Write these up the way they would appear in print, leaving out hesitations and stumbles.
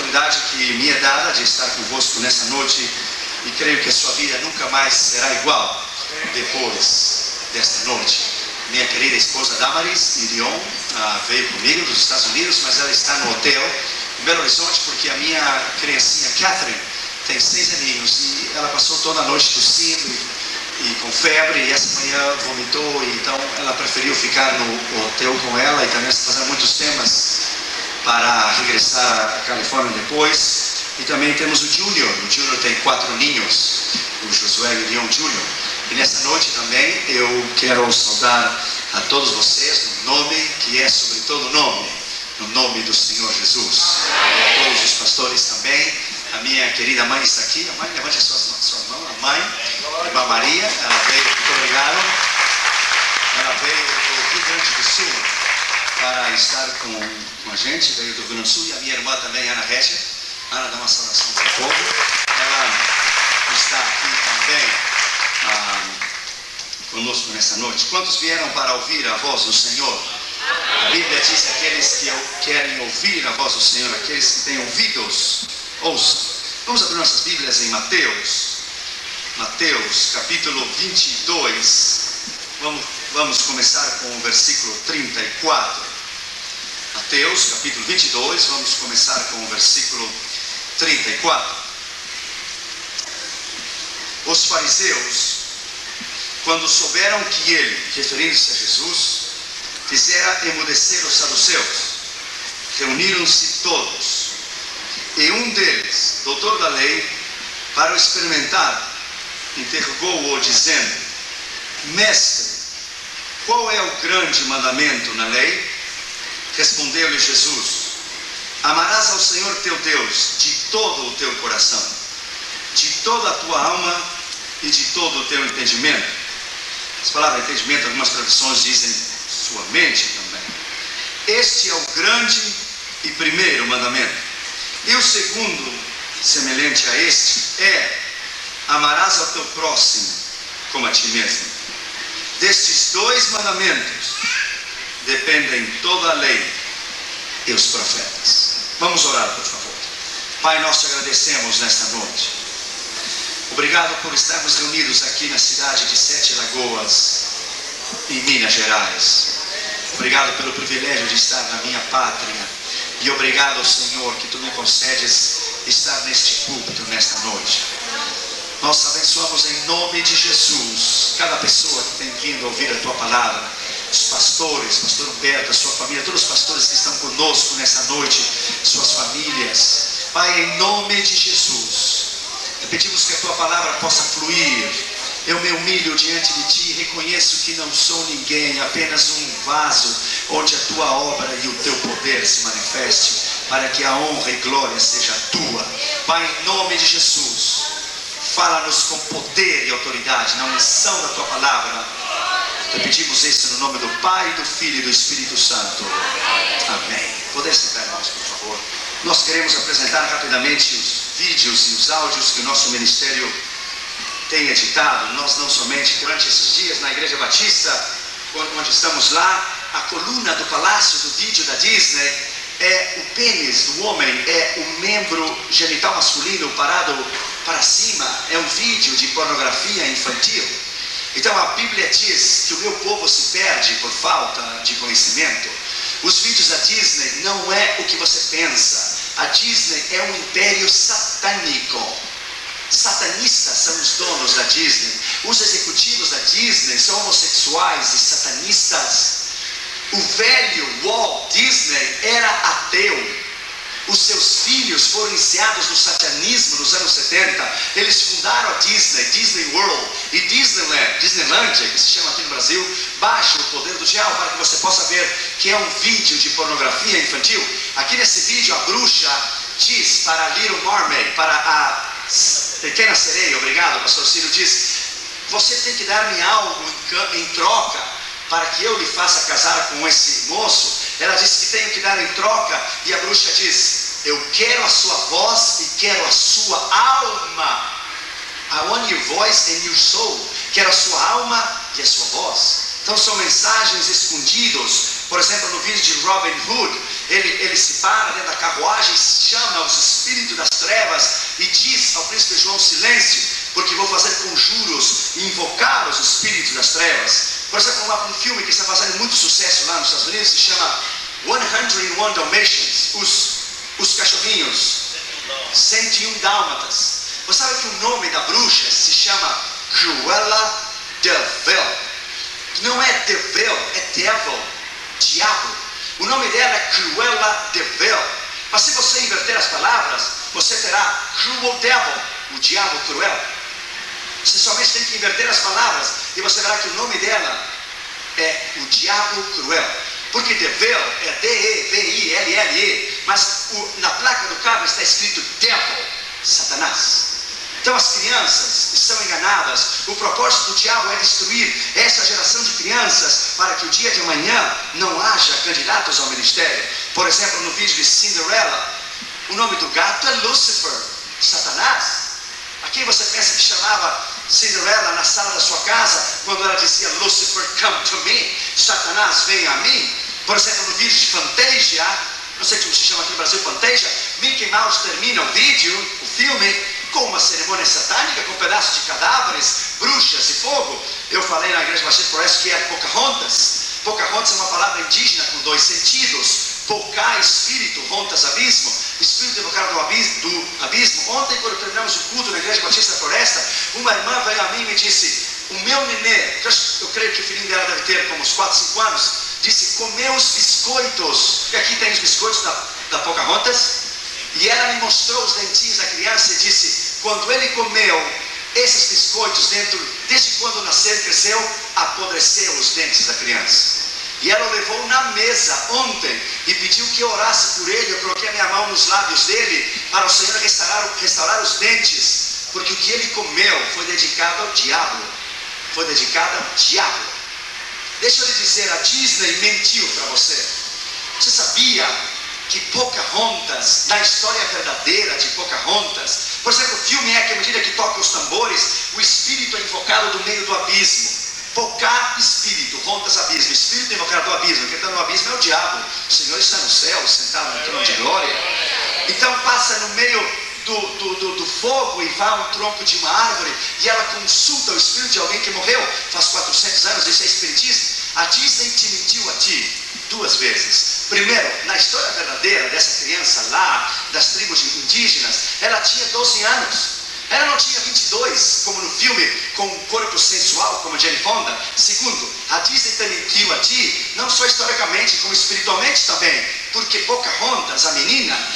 oportunidade que me é dada de estar convosco nessa noite e creio que a sua vida nunca mais será igual depois desta noite. Minha querida esposa Damaris Irion veio comigo dos Estados Unidos, mas ela está no hotel em Belo Horizonte porque a minha criancinha Catherine tem 6 aninhos e ela passou toda a noite tossindo e com febre, e essa manhã vomitou, e então ela preferiu ficar no hotel com ela, e também está fazendo muitos temas para regressar à Califórnia depois. E também temos o Júnior tem 4 ninhos, o Josué Irion Júnior. E nessa noite também eu quero saudar a todos vocês no nome que é sobre todo nome, no nome do Senhor Jesus. E a todos os pastores também. A minha querida mãe está aqui. A mãe, levante a sua mão. A mãe, irmã Maria, ela veio, muito obrigado. Ela veio do Rio Grande do Sul para estar com a gente, veio do Rio Grande do Sul. E a minha irmã também, Ana Régia. Ana, dá uma saudação para o povo. Ela está aqui também conosco nessa noite. Quantos vieram para ouvir a voz do Senhor? A Bíblia diz que aqueles que querem ouvir a voz do Senhor, aqueles que têm ouvidos, ouçam. Vamos abrir nossas Bíblias em Mateus capítulo 22. Vamos começar com o versículo 34. Mateus capítulo 22, vamos começar com o versículo 34. Os fariseus, quando souberam que ele, referindo-se a Jesus, fizera emudecer os saduceus, reuniram-se todos. E um deles, doutor da lei, para o experimentar, interrogou-o dizendo: Mestre, qual é o grande mandamento na lei? Respondeu-lhe Jesus: Amarás ao Senhor teu Deus de todo o teu coração, de toda a tua alma e de todo o teu entendimento. As palavras entendimento, algumas traduções dizem sua mente também. Este é o grande e primeiro mandamento. E o segundo, semelhante a este, é: amarás ao teu próximo como a ti mesmo. Destes 2 mandamentos dependem toda a lei e os profetas. Vamos orar, por favor. Pai, nós te agradecemos nesta noite. Obrigado por estarmos reunidos aqui na cidade de Sete Lagoas, em Minas Gerais. Obrigado pelo privilégio de estar na minha pátria. E obrigado, Senhor, que Tu me concedes estar neste púlpito nesta noite. Nós abençoamos em nome de Jesus cada pessoa que tem vindo ouvir a Tua palavra. Os pastores, pastor Humberto, a sua família, todos os pastores que estão conosco nessa noite, suas famílias. Pai, em nome de Jesus, te pedimos que a Tua palavra possa fluir. Eu me humilho diante de Ti, reconheço que não sou ninguém, apenas um vaso onde a Tua obra e o Teu poder se manifeste, para que a honra e glória seja Tua. Pai, em nome de Jesus, fala-nos com poder e autoridade na unção da Tua palavra. Te pedimos isso no nome do Pai, do Filho e do Espírito Santo. Amém. Poder sentar, irmãos, por favor. Nós queremos apresentar rapidamente os vídeos e os áudios que o nosso ministério tem editado. Nós não somente durante esses dias na Igreja Batista, onde estamos lá, a coluna do palácio do vídeo da Disney é o pênis do homem, é o membro genital masculino parado para cima, é um vídeo de pornografia infantil. Então a Bíblia diz que o meu povo se perde por falta de conhecimento. Os vídeos da Disney não é o que você pensa. A Disney é um império satânico. Satanistas são os donos da Disney. Os executivos da Disney são homossexuais e satanistas. O velho Walt Disney era ateu. Os seus filhos foram iniciados no satanismo nos anos 70. Eles fundaram a Disney, Disney World e Disneylandia, que se chama aqui no Brasil. Baixe o poder do diabo para que você possa ver que é um vídeo de pornografia infantil. Aqui nesse vídeo a bruxa diz para a Little Mermaid, para a Pequena Sereia, obrigado, pastor Ciro, diz: você tem que dar-me algo em troca para que eu lhe faça casar com esse moço. Ela diz que tenho que dar em troca, e a bruxa diz: eu quero a sua voz e quero a sua alma. I want your voice and your soul. Quero a sua alma e a sua voz. Então são mensagens escondidos Por exemplo, no vídeo de Robin Hood, ele se para dentro da carruagem, chama os espíritos das trevas e diz ao príncipe João: silêncio, porque vou fazer conjuros e invocar os espíritos das trevas. Por exemplo, um filme que está fazendo muito sucesso lá nos Estados Unidos se chama 101 Dalmatians, os cachorrinhos, 101 dálmatas. Você sabe que o nome da bruxa se chama Cruella de Vil. Não é de Vil, é devil, diabo. O nome dela é Cruella de Vil. Mas se você inverter as palavras, você terá Cruel Devil, o diabo cruel. Você somente tem que inverter as palavras e você verá que o nome dela é o diabo cruel. Porque Devil é D-E-V-I-L-L-E, mas na placa do carro está escrito Devil, Satanás. Então as crianças estão enganadas. O propósito do diabo é destruir essa geração de crianças para que o dia de amanhã não haja candidatos ao ministério. Por exemplo, no vídeo de Cinderella, o nome do gato é Lucifer, Satanás. A quem você pensa que chamava Cinderella na sala da sua casa quando ela dizia Lucifer, come to me, Satanás, venha a mim? Por exemplo, no vídeo de Fantasia, não sei como se chama aqui no Brasil, Fantasia, Mickey Mouse termina o vídeo, o filme, com uma cerimônia satânica, com pedaços de cadáveres, bruxas e fogo. Eu falei na Igreja Batista Floresta que é Pocahontas. Pocahontas é uma palavra indígena com dois sentidos. Pocá, espírito, hontas, abismo. Espírito evocado do abismo. Ontem, quando terminamos o culto na Igreja Batista Floresta, uma irmã veio a mim e me disse: o meu nenê, eu creio que o filhinho dela deve ter como uns 4, 5 anos, disse: comeu os biscoitos. E aqui tem os biscoitos da Pocahontas. E ela me mostrou os dentinhos da criança e disse: quando ele comeu esses biscoitos desde quando nasceu, cresceu, apodreceu os dentes da criança. E ela o levou na mesa ontem e pediu que eu orasse por ele. Eu coloquei a minha mão nos lábios dele para o Senhor restaurar os dentes, porque o que ele comeu foi dedicado ao diabo. Foi dedicado ao diabo. Deixa eu lhe dizer, a Disney mentiu para você. Você sabia que Pocahontas, na história verdadeira de Pocahontas, por exemplo, o filme é que à medida que toca os tambores, o espírito é invocado do meio do abismo. Pocá, espírito, Hontas, abismo. Espírito invocado do abismo. Quem está no abismo é o diabo. O Senhor está no céu, sentado no trono de glória. Então passa no meio do fogo e vai a um tronco de uma árvore e ela consulta o espírito de alguém que morreu faz 400 anos. Isso é espiritismo. A Disney te mentiu a ti 2 vezes. Primeiro, na história verdadeira dessa criança lá, das tribos indígenas, ela tinha 12 anos. Ela não tinha 22, como no filme, com um corpo sensual, como Jane Fonda. Segundo, a Disney te mentiu a ti, não só historicamente, como espiritualmente também. Porque Pocahontas, a menina,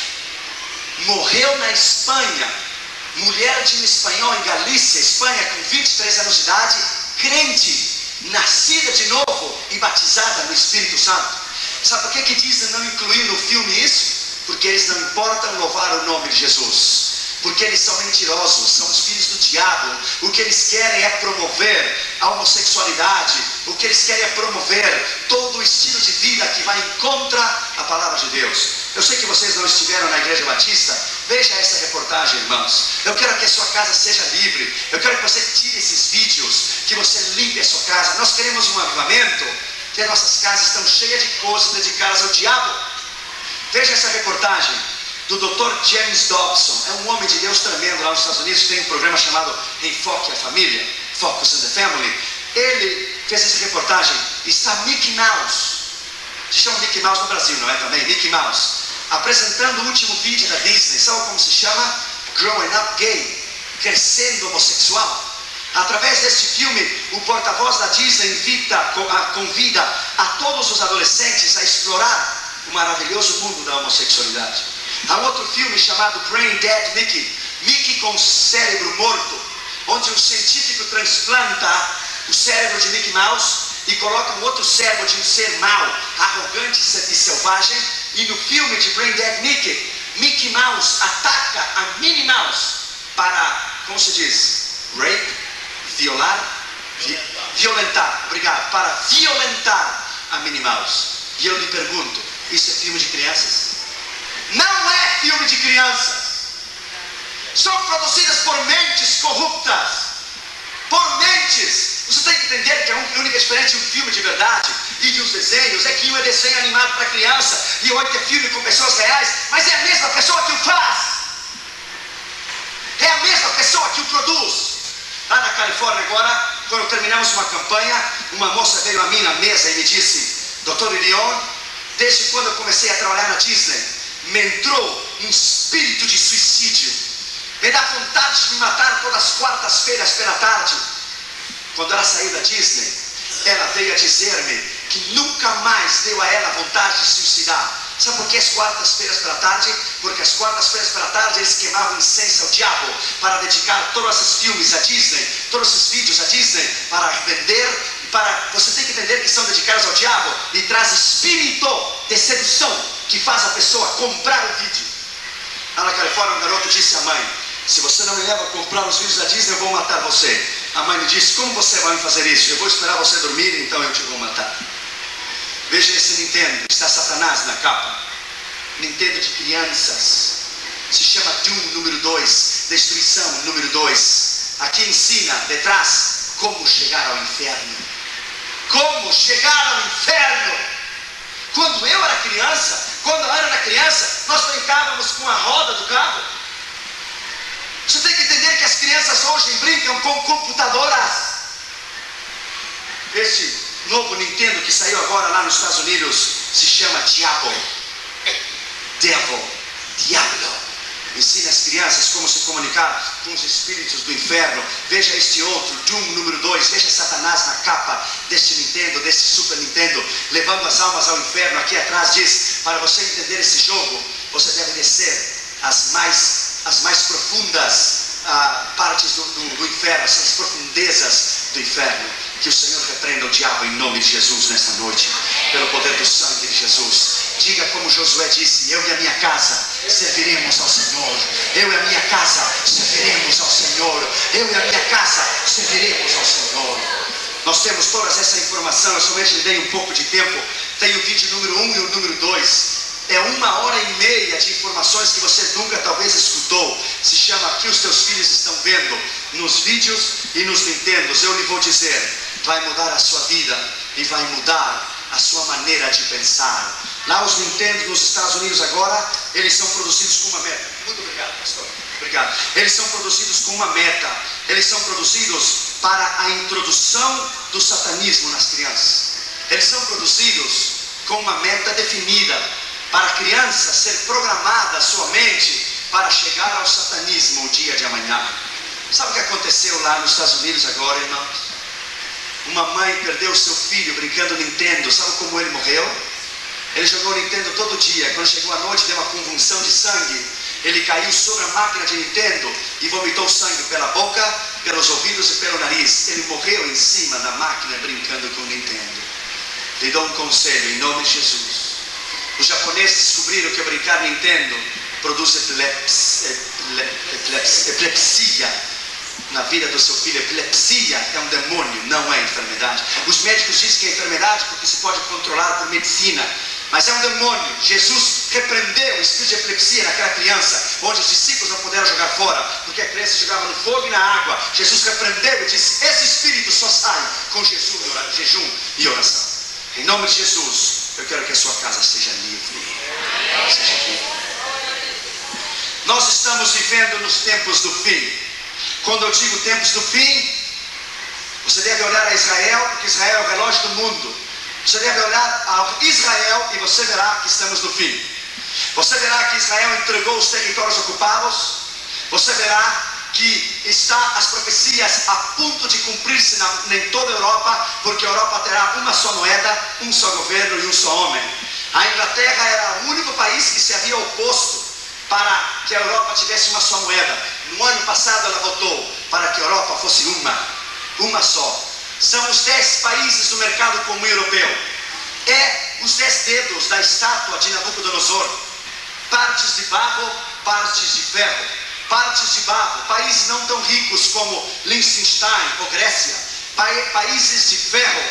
morreu na Espanha. Mulher de um espanhol em Galícia, Espanha, com 23 anos de idade, crente, nascida de novo e batizada no Espírito Santo. Sabe por que Disney não incluiu no filme isso? Porque eles não importam louvar o nome de Jesus. Porque eles são mentirosos, são os filhos do diabo. O que eles querem é promover a homossexualidade. O que eles querem é promover todo o estilo de vida que vai contra a palavra de Deus. Eu sei que vocês não estiveram na Igreja Batista. Veja essa reportagem, irmãos. Eu quero que a sua casa seja livre. Eu quero que você tire esses vídeos, que você limpe a sua casa. Nós queremos um avivamento, que as nossas casas estão cheias de coisas dedicadas ao diabo. Veja essa reportagem do Dr. James Dobson. É um homem de Deus tremendo lá nos Estados Unidos. Tem um programa chamado Enfoque a Família, Focus on the Family. Ele fez essa reportagem. Está Mickey Mouse, se chama Mickey Mouse no Brasil, não é também? Mickey Mouse, apresentando o último vídeo da Disney. Sabe como se chama? Growing Up Gay, crescendo homossexual. Através deste filme, o porta-voz da Disney convida a todos os adolescentes a explorar o maravilhoso mundo da homossexualidade. Há um outro filme chamado Brain Dead Mickey, Mickey com cérebro morto, onde um científico transplanta o cérebro de Mickey Mouse e coloca um outro cérebro de um ser mau, arrogante e selvagem. E no filme de Brain Dead Mickey, Mickey Mouse ataca a Minnie Mouse para, como se diz, rape, violentar, obrigado, para violentar a Minnie Mouse. E eu lhe pergunto, isso é filme de crianças? Não é filme de crianças. São produzidas por mentes corruptas, por mentes Você tem que entender que a única diferença de um filme de verdade e de uns desenhos é que um é desenho animado para criança e o outro é filme com pessoas reais, mas é a mesma pessoa que o faz. É a mesma pessoa que o produz. Lá na Califórnia agora, quando terminamos uma campanha, uma moça veio a mim na mesa e me disse: Dr. Ilion, desde quando eu comecei a trabalhar na Disney, me entrou um espírito de suicídio. Me dá vontade de me matar todas as quartas-feiras pela tarde. Quando ela saiu da Disney, ela veio a dizer-me que nunca mais deu a ela vontade de se suicidar. Sabe por que as quartas-feiras pela tarde? Porque as quartas-feiras pela tarde eles queimavam incenso ao diabo para dedicar todos esses filmes à Disney, todos esses vídeos à Disney para vender. Você tem que entender que são dedicados ao diabo e traz espírito de sedução que faz a pessoa comprar o vídeo. Lá na Califórnia, um garoto disse à mãe: se você não me leva a comprar os vídeos da Disney, eu vou matar você. A mãe me disse: como você vai me fazer isso? Eu vou esperar você dormir, então eu te vou matar. Veja esse Nintendo, está Satanás na capa. Nintendo de crianças. Se chama Doom número 2, Destruição número 2. Aqui ensina, detrás, como chegar ao inferno. Como chegar ao inferno. Quando eu era criança, nós brincávamos com a roda do carro. Você tem que entender que as crianças hoje brincam com computadoras. Este novo Nintendo que saiu agora lá nos Estados Unidos se chama Diablo. Diablo. Ensina as crianças como se comunicar com os espíritos do inferno. Veja este outro, Doom número 2. Veja Satanás na capa deste Nintendo, deste Super Nintendo, levando as almas ao inferno. Aqui atrás diz: para você entender esse jogo, você deve descer as mais profundas partes do inferno, as profundezas do inferno. Que o Senhor repreenda o diabo em nome de Jesus nesta noite, pelo poder do sangue de Jesus. Diga como Josué disse: eu e a minha casa serviremos ao Senhor. Eu e a minha casa serviremos ao Senhor. Eu e a minha casa serviremos ao Senhor. Nós temos toda essa informação. Eu somente lhe dei um pouco de tempo. Tem o vídeo número 1 e o número 2. É 1h30 de informações que você nunca talvez escutou. Se chama Aqui os Teus Filhos Estão Vendo. Nos vídeos e nos Nintendos, eu lhe vou dizer: vai mudar a sua vida e vai mudar a sua maneira de pensar. Lá os Nintendos nos Estados Unidos agora, eles são produzidos com uma meta. Muito obrigado, pastor. Obrigado. Eles são produzidos com uma meta. Eles são produzidos para a introdução do satanismo nas crianças. Eles são produzidos com uma meta definida, para a criança ser programada a sua mente para chegar ao satanismo o dia de amanhã. Sabe o que aconteceu lá nos Estados Unidos agora, irmãos? Uma mãe perdeu seu filho brincando Nintendo. Sabe como ele morreu? Ele jogou Nintendo todo dia. Quando chegou a noite, deu uma convulsão de sangue. Ele caiu sobre a máquina de Nintendo e vomitou sangue pela boca, pelos ouvidos e pelo nariz. Ele morreu em cima da máquina brincando com Nintendo. Lhe dou um conselho em nome de Jesus. Os japoneses descobriram que brincar Nintendo produz epilepsia na vida do seu filho. Epilepsia é um demônio, não é enfermidade. Os médicos dizem que é enfermidade porque se pode controlar por medicina, mas é um demônio. Jesus repreendeu o espírito de epilepsia naquela criança, onde os discípulos não puderam jogar fora, porque a criança jogava no fogo e na água. Jesus repreendeu e disse: esse espírito só sai com jejum e oração. Em nome de Jesus, eu quero que a sua casa seja livre. Seja livre. Nós estamos vivendo nos tempos do fim. Quando eu digo tempos do fim, você deve olhar a Israel, porque Israel é o relógio do mundo. Você deve olhar a Israel e você verá que estamos no fim. Você verá que Israel entregou os territórios ocupados. Você verá que está as profecias a ponto de cumprir-se em toda a Europa, porque a Europa terá uma só moeda, um só governo e um só homem. A Inglaterra era o único país que se havia oposto para que a Europa tivesse uma só moeda. No ano passado ela votou para que a Europa fosse uma só. São os 10 países do mercado comum europeu. É os 10 dedos da estátua de Nabucodonosor. Partes de barro, partes de ferro. Partes de barro, países não tão ricos como Liechtenstein ou Grécia. Países de ferro,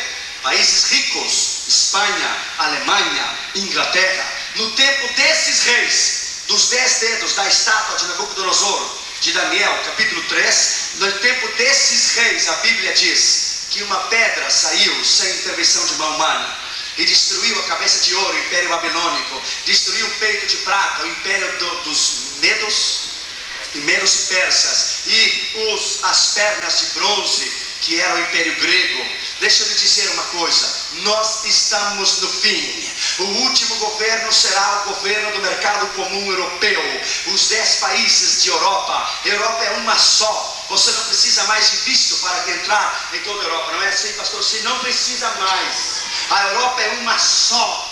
países ricos, Espanha, Alemanha, Inglaterra. No tempo desses reis, dos 10 dedos da estátua de Nabucodonosor, de Daniel, capítulo 3, no tempo desses reis, a Bíblia diz que uma pedra saiu sem intervenção de mão humana e destruiu a cabeça de ouro, o Império Babilônico, destruiu o peito de prata, o Império dos Medos e Persas, e as pernas de bronze, que era o Império Grego. Deixa eu lhe dizer uma coisa: nós estamos no fim. O último governo será o governo do mercado comum europeu. Os 10 países de Europa. Europa é uma só. Você não precisa mais de visto para entrar em toda a Europa. Não é assim, pastor? Você não precisa mais. A Europa é uma só.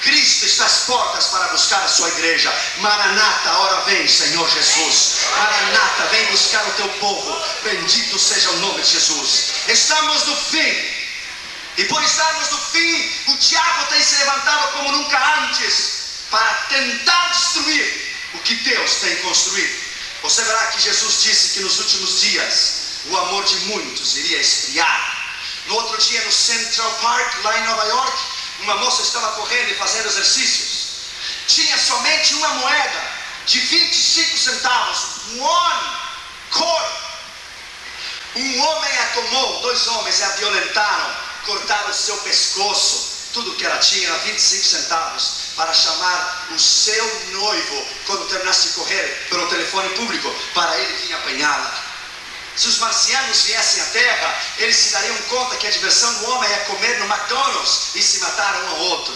Cristo está às portas para buscar a sua igreja. Maranata, ora vem, Senhor Jesus. Maranata, vem buscar o teu povo. Bendito seja o nome de Jesus. Estamos no fim. E por estarmos no fim, o diabo tem se levantado como nunca antes para tentar destruir o que Deus tem construído. Você verá que Jesus disse que nos últimos dias o amor de muitos iria esfriar. No outro dia, no Central Park, lá em Nova York, uma moça estava correndo e fazendo exercícios. Tinha somente uma moeda de 25 centavos. One coin. Um homem a tomou, 2 homens a violentaram, cortaram o seu pescoço. Tudo que ela tinha era 25 centavos para chamar o seu noivo, quando terminasse de correr, pelo telefone público, para ele vir apanhá-la. Se os marcianos viessem à Terra, eles se dariam conta que a diversão do homem é comer no McDonald's e se matar um ao outro.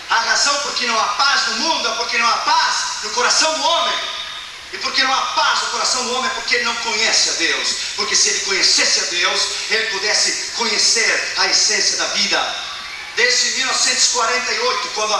A razão por que não há paz no mundo é porque não há paz no coração do homem. E porque não há paz no coração do homem é porque ele não conhece a Deus. Porque se ele conhecesse a Deus, ele pudesse conhecer a essência da vida. Desde 1948, quando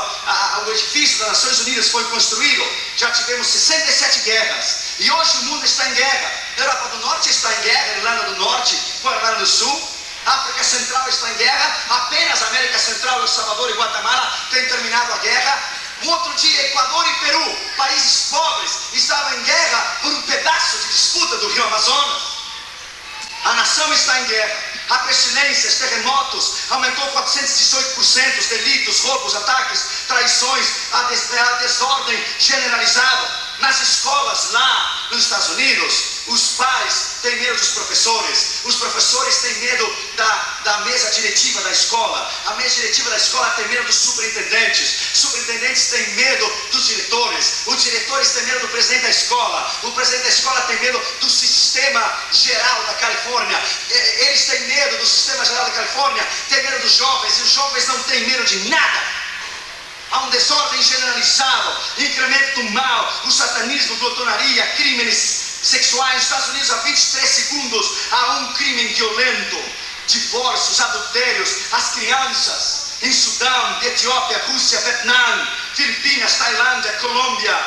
o edifício das Nações Unidas foi construído, já tivemos 67 guerras. E hoje o mundo está em guerra. A Europa do Norte está em guerra, a Irlanda do Norte com a Irlanda do Sul. A África Central está em guerra. Apenas a América Central, El Salvador e Guatemala têm terminado a guerra. Um outro dia, Equador e Peru, países pobres, estavam em guerra por um pedaço de disputa do rio Amazonas. A nação está em guerra. Há pestilências, terremotos, aumentou 418% os delitos, roubos, ataques, traições, a desordem generalizada. Nas escolas lá nos Estados Unidos, os pais têm medo dos professores, os professores têm medo da mesa diretiva da escola, a mesa diretiva da escola tem medo dos superintendentes têm medo dos diretores, os diretores têm medo do presidente da escola, o presidente da escola tem medo do sistema geral da Califórnia, eles têm medo do sistema geral da Califórnia, têm medo dos jovens, e os jovens não têm medo de nada. Há um desordem generalizado, incremento do mal, o satanismo, glutonaria, crimes sexuais. Nos Estados Unidos, há 23 segundos, há um crime violento, divórcios, adultérios, as crianças. Em Sudão, Etiópia, Rússia, Vietnã, Filipinas, Tailândia, Colômbia.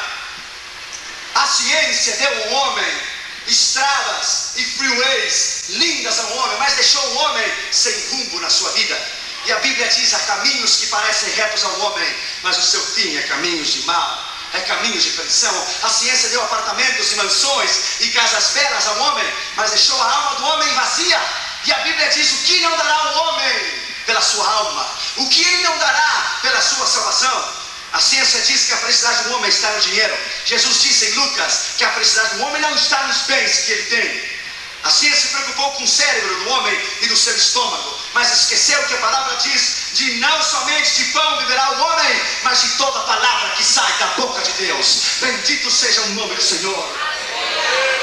A ciência deu ao homem estradas e freeways lindas ao homem, mas deixou o homem sem rumo na sua vida. E a Bíblia diz: há caminhos que parecem retos ao homem, mas o seu fim é caminhos de mal, é caminhos de perdição. A ciência deu apartamentos e mansões e casas belas ao homem, mas deixou a alma do homem vazia. E a Bíblia diz: o que não dará ao homem pela sua alma? O que ele não dará pela sua salvação? A ciência diz que a felicidade do homem está no dinheiro. Jesus disse em Lucas que a felicidade do homem não está nos bens que ele tem. A ciência se preocupou com o cérebro do homem e do seu estômago, mas esqueceu que a palavra diz: de não somente de pão viverá o homem, mas de toda a palavra que sai da boca de Deus. Bendito seja o nome do Senhor.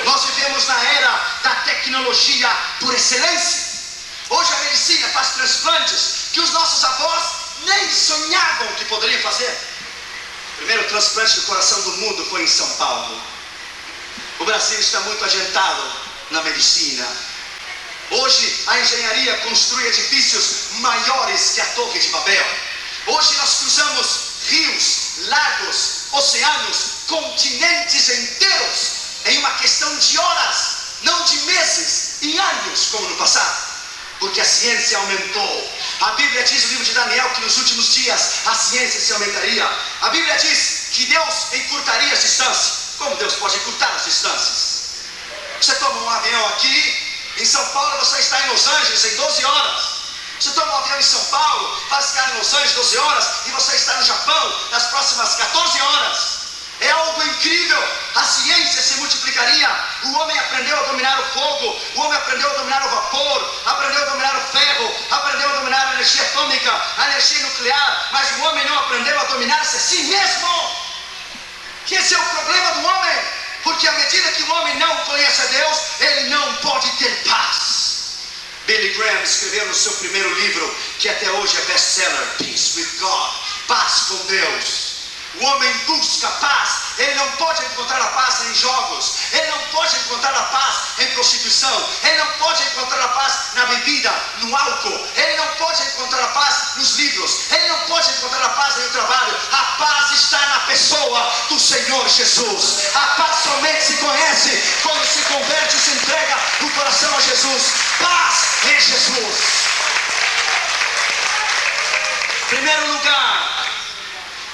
Nós vivemos na era da tecnologia por excelência. Hoje a medicina faz transplantes que os nossos avós nem sonhavam que poderiam fazer. O primeiro transplante do coração do mundo foi em São Paulo. O Brasil está muito adiantado na medicina. Hoje a engenharia construi edifícios maiores que a Torre de Babel. Hoje nós cruzamos rios, lagos, oceanos, continentes inteiros em uma questão de horas, não de meses e anos como no passado, porque a ciência aumentou. A Bíblia diz no livro de Daniel que nos últimos dias a ciência se aumentaria. A Bíblia diz que Deus encurtaria as distâncias. Como Deus pode encurtar as distâncias? Você toma um avião aqui, em São Paulo você está em Los Angeles em 12 horas. Você toma um avião em São Paulo, vai ficar em Los Angeles 12 horas, e você está no Japão nas próximas 14 horas. É algo incrível. A ciência se multiplicaria. O homem aprendeu a dominar o fogo, o homem aprendeu a dominar o vapor, aprendeu a dominar o ferro, aprendeu a dominar a energia atômica, a energia nuclear, mas o homem não aprendeu a dominar-se a si mesmo. Que esse é o problema do homem, porque à medida que o homem não conhece a Deus, ele não pode ter paz. Billy Graham escreveu no seu primeiro livro, que até hoje é best-seller, Peace with God, paz com Deus. O homem busca paz. Ele não pode encontrar a paz em jogos, ele não pode encontrar a paz em prostituição, ele não pode encontrar a paz na bebida, no álcool, ele não pode encontrar a paz nos livros, ele não pode encontrar a paz no trabalho. A paz está na pessoa do Senhor Jesus. A paz somente se conhece quando se converte e se entrega o coração a Jesus. Paz em Jesus. Primeiro lugar,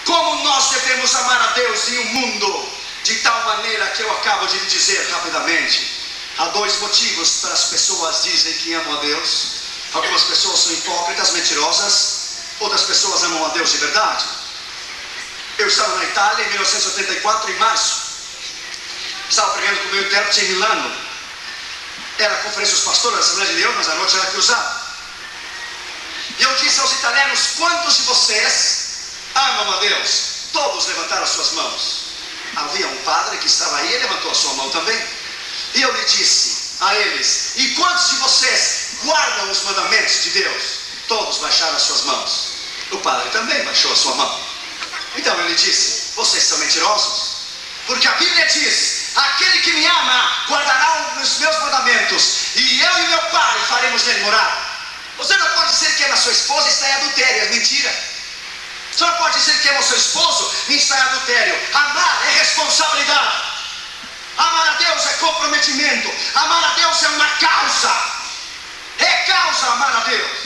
como nós devemos amar a Deus em um mundo de tal maneira que eu acabo de lhe dizer rapidamente. Há dois motivos para as pessoas dizem que amam a Deus. Algumas pessoas são hipócritas, mentirosas. Outras pessoas amam a Deus de verdade. Eu estava na Itália em 1984, em março. Estava pregando com o meu intérprete em Milano. Era a conferência dos pastores da Assembleia de Deus, mas a noite era cruzada. E eu disse aos italianos: quantos de vocês amam a Deus? Todos levantaram suas mãos. Havia um padre que estava aí e levantou a sua mão também. E eu lhe disse a eles: e quantos de vocês guardam os mandamentos de Deus? Todos baixaram as suas mãos. O padre também baixou a sua mão. Então ele disse: vocês são mentirosos, porque a Bíblia diz: aquele que me ama guardará os meus mandamentos, e eu e meu Pai faremos nele morar. Você não pode dizer que ama sua esposa e está em adultério, é mentira. Você não pode dizer que ama o seu esposo e está em adultério. Amar é responsabilidade. Amar a Deus é comprometimento. Amar a Deus é uma causa. É causa amar a Deus.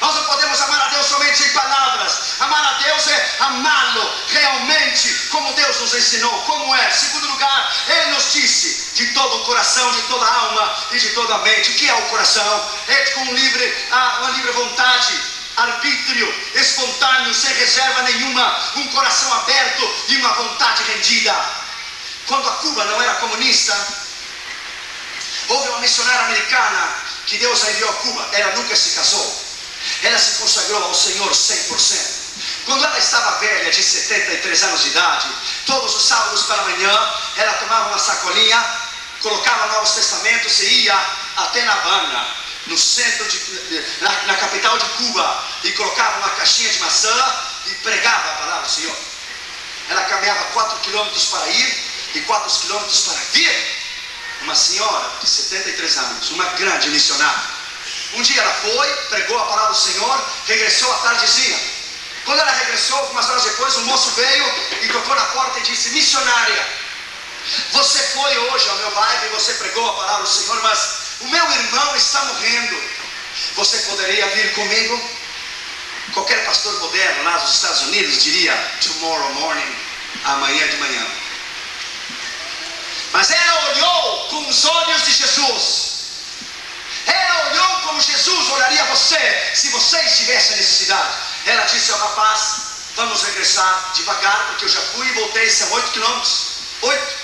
Nós não podemos amar a Deus somente em palavras. Amar a Deus é amá-lo realmente como Deus nos ensinou. Como é? Segundo lugar, Ele nos disse: de todo o coração, de toda a alma e de toda a mente. O que é o coração? É com uma livre vontade, arbítrio, espontâneo, sem reserva nenhuma, um coração aberto e uma vontade rendida. Quando a Cuba não era comunista, houve uma missionária americana que Deus a enviou a Cuba. Ela nunca se casou, ela se consagrou ao Senhor 100%. Quando ela estava velha, de 73 anos de idade, todos os sábados pela manhã, ela tomava uma sacolinha, colocava Novos Testamentos e ia até La Habana, no centro na capital de Cuba, e colocava uma caixinha de maçã e pregava a palavra do Senhor. Ela caminhava 4 quilômetros para ir e 4 quilômetros para vir. Uma senhora de 73 anos, uma grande missionária. Um dia ela foi, pregou a palavra do Senhor, regressou à tardezinha. Quando ela regressou, algumas horas depois, um moço veio e tocou na porta e disse: missionária, você foi hoje ao meu bairro e você pregou a palavra do Senhor, mas o meu irmão está morrendo. Você poderia vir comigo? Qualquer pastor moderno lá nos Estados Unidos diria: tomorrow morning, amanhã de manhã. Mas ela olhou com os olhos de Jesus. Ela olhou como Jesus olharia você se você estivesse nessa cidade. Ela disse ao rapaz: vamos regressar devagar, porque eu já fui e voltei, são 8 quilômetros. 8.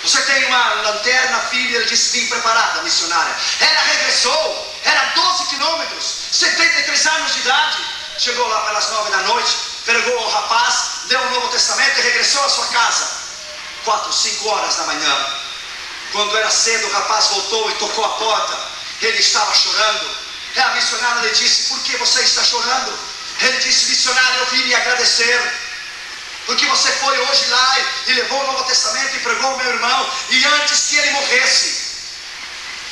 Você tem uma lanterna, filha? Ele disse: vim preparada, missionária. Ela regressou, era 12 quilômetros, 73 anos de idade. Chegou lá pelas 9 da noite, pregou ao rapaz, deu o Novo Testamento e regressou à sua casa. 4, 5 horas da manhã. Quando era cedo, o rapaz voltou e tocou a porta. Ele estava chorando. A missionária lhe disse: por que você está chorando? Ele disse: missionária, eu vim lhe agradecer, porque você foi hoje lá e levou o Novo Testamento e pregou ao meu irmão, e antes que ele morresse,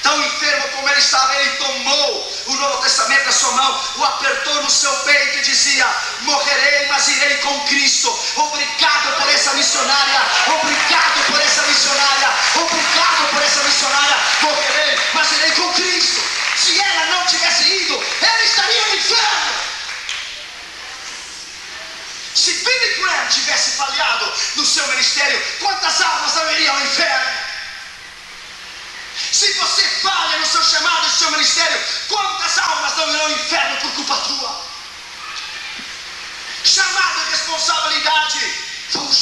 tão enfermo como ele estava, ele tomou o Novo Testamento na sua mão, o apertou no seu peito e dizia: morrerei, mas irei com Cristo. Obrigado por essa missionária, obrigado por essa missionária, obrigado por essa missionária. Morrerei, mas irei com Cristo. Se ela não tivesse ido, ela estaria no inferno. Se Billy Graham tivesse falhado no seu ministério, quantas almas não iriam ao inferno? Se você falha no seu chamado e no seu ministério, quantas almas não irão ao inferno por culpa tua? Chamado e responsabilidade. Vou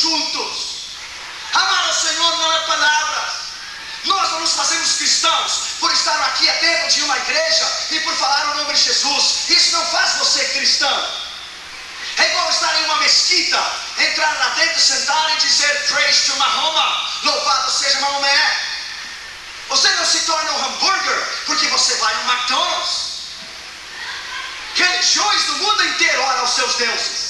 estar aqui dentro de uma igreja e por falar o nome de Jesus, isso não faz você cristão. É igual estar em uma mesquita, entrar lá dentro, sentar e dizer praise to Mahoma, louvado seja Maomé. Você não se torna um hambúrguer porque você vai no McDonald's. Religiões do mundo inteiro oram aos seus deuses.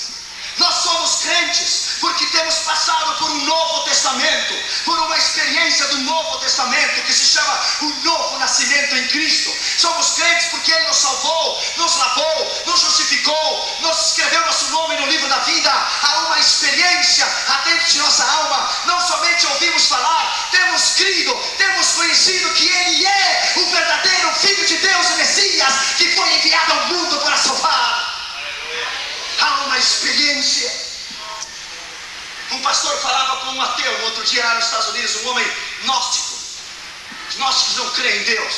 Nós somos crentes porque temos passado por um Novo Testamento, por uma experiência do Novo Testamento que se chama o Novo Nascimento em Cristo. Somos crentes porque Ele nos salvou, nos lavou, nos justificou, nos escreveu nosso nome no livro da vida. Há uma experiência dentro de nossa alma. Não somente ouvimos falar, temos crido, temos conhecido que Ele é o verdadeiro Filho de Deus, o Messias, que foi enviado ao mundo para salvar. Há uma experiência. Um pastor falava com um ateu no outro dia lá nos Estados Unidos, um homem gnóstico. Os gnósticos não creem em Deus.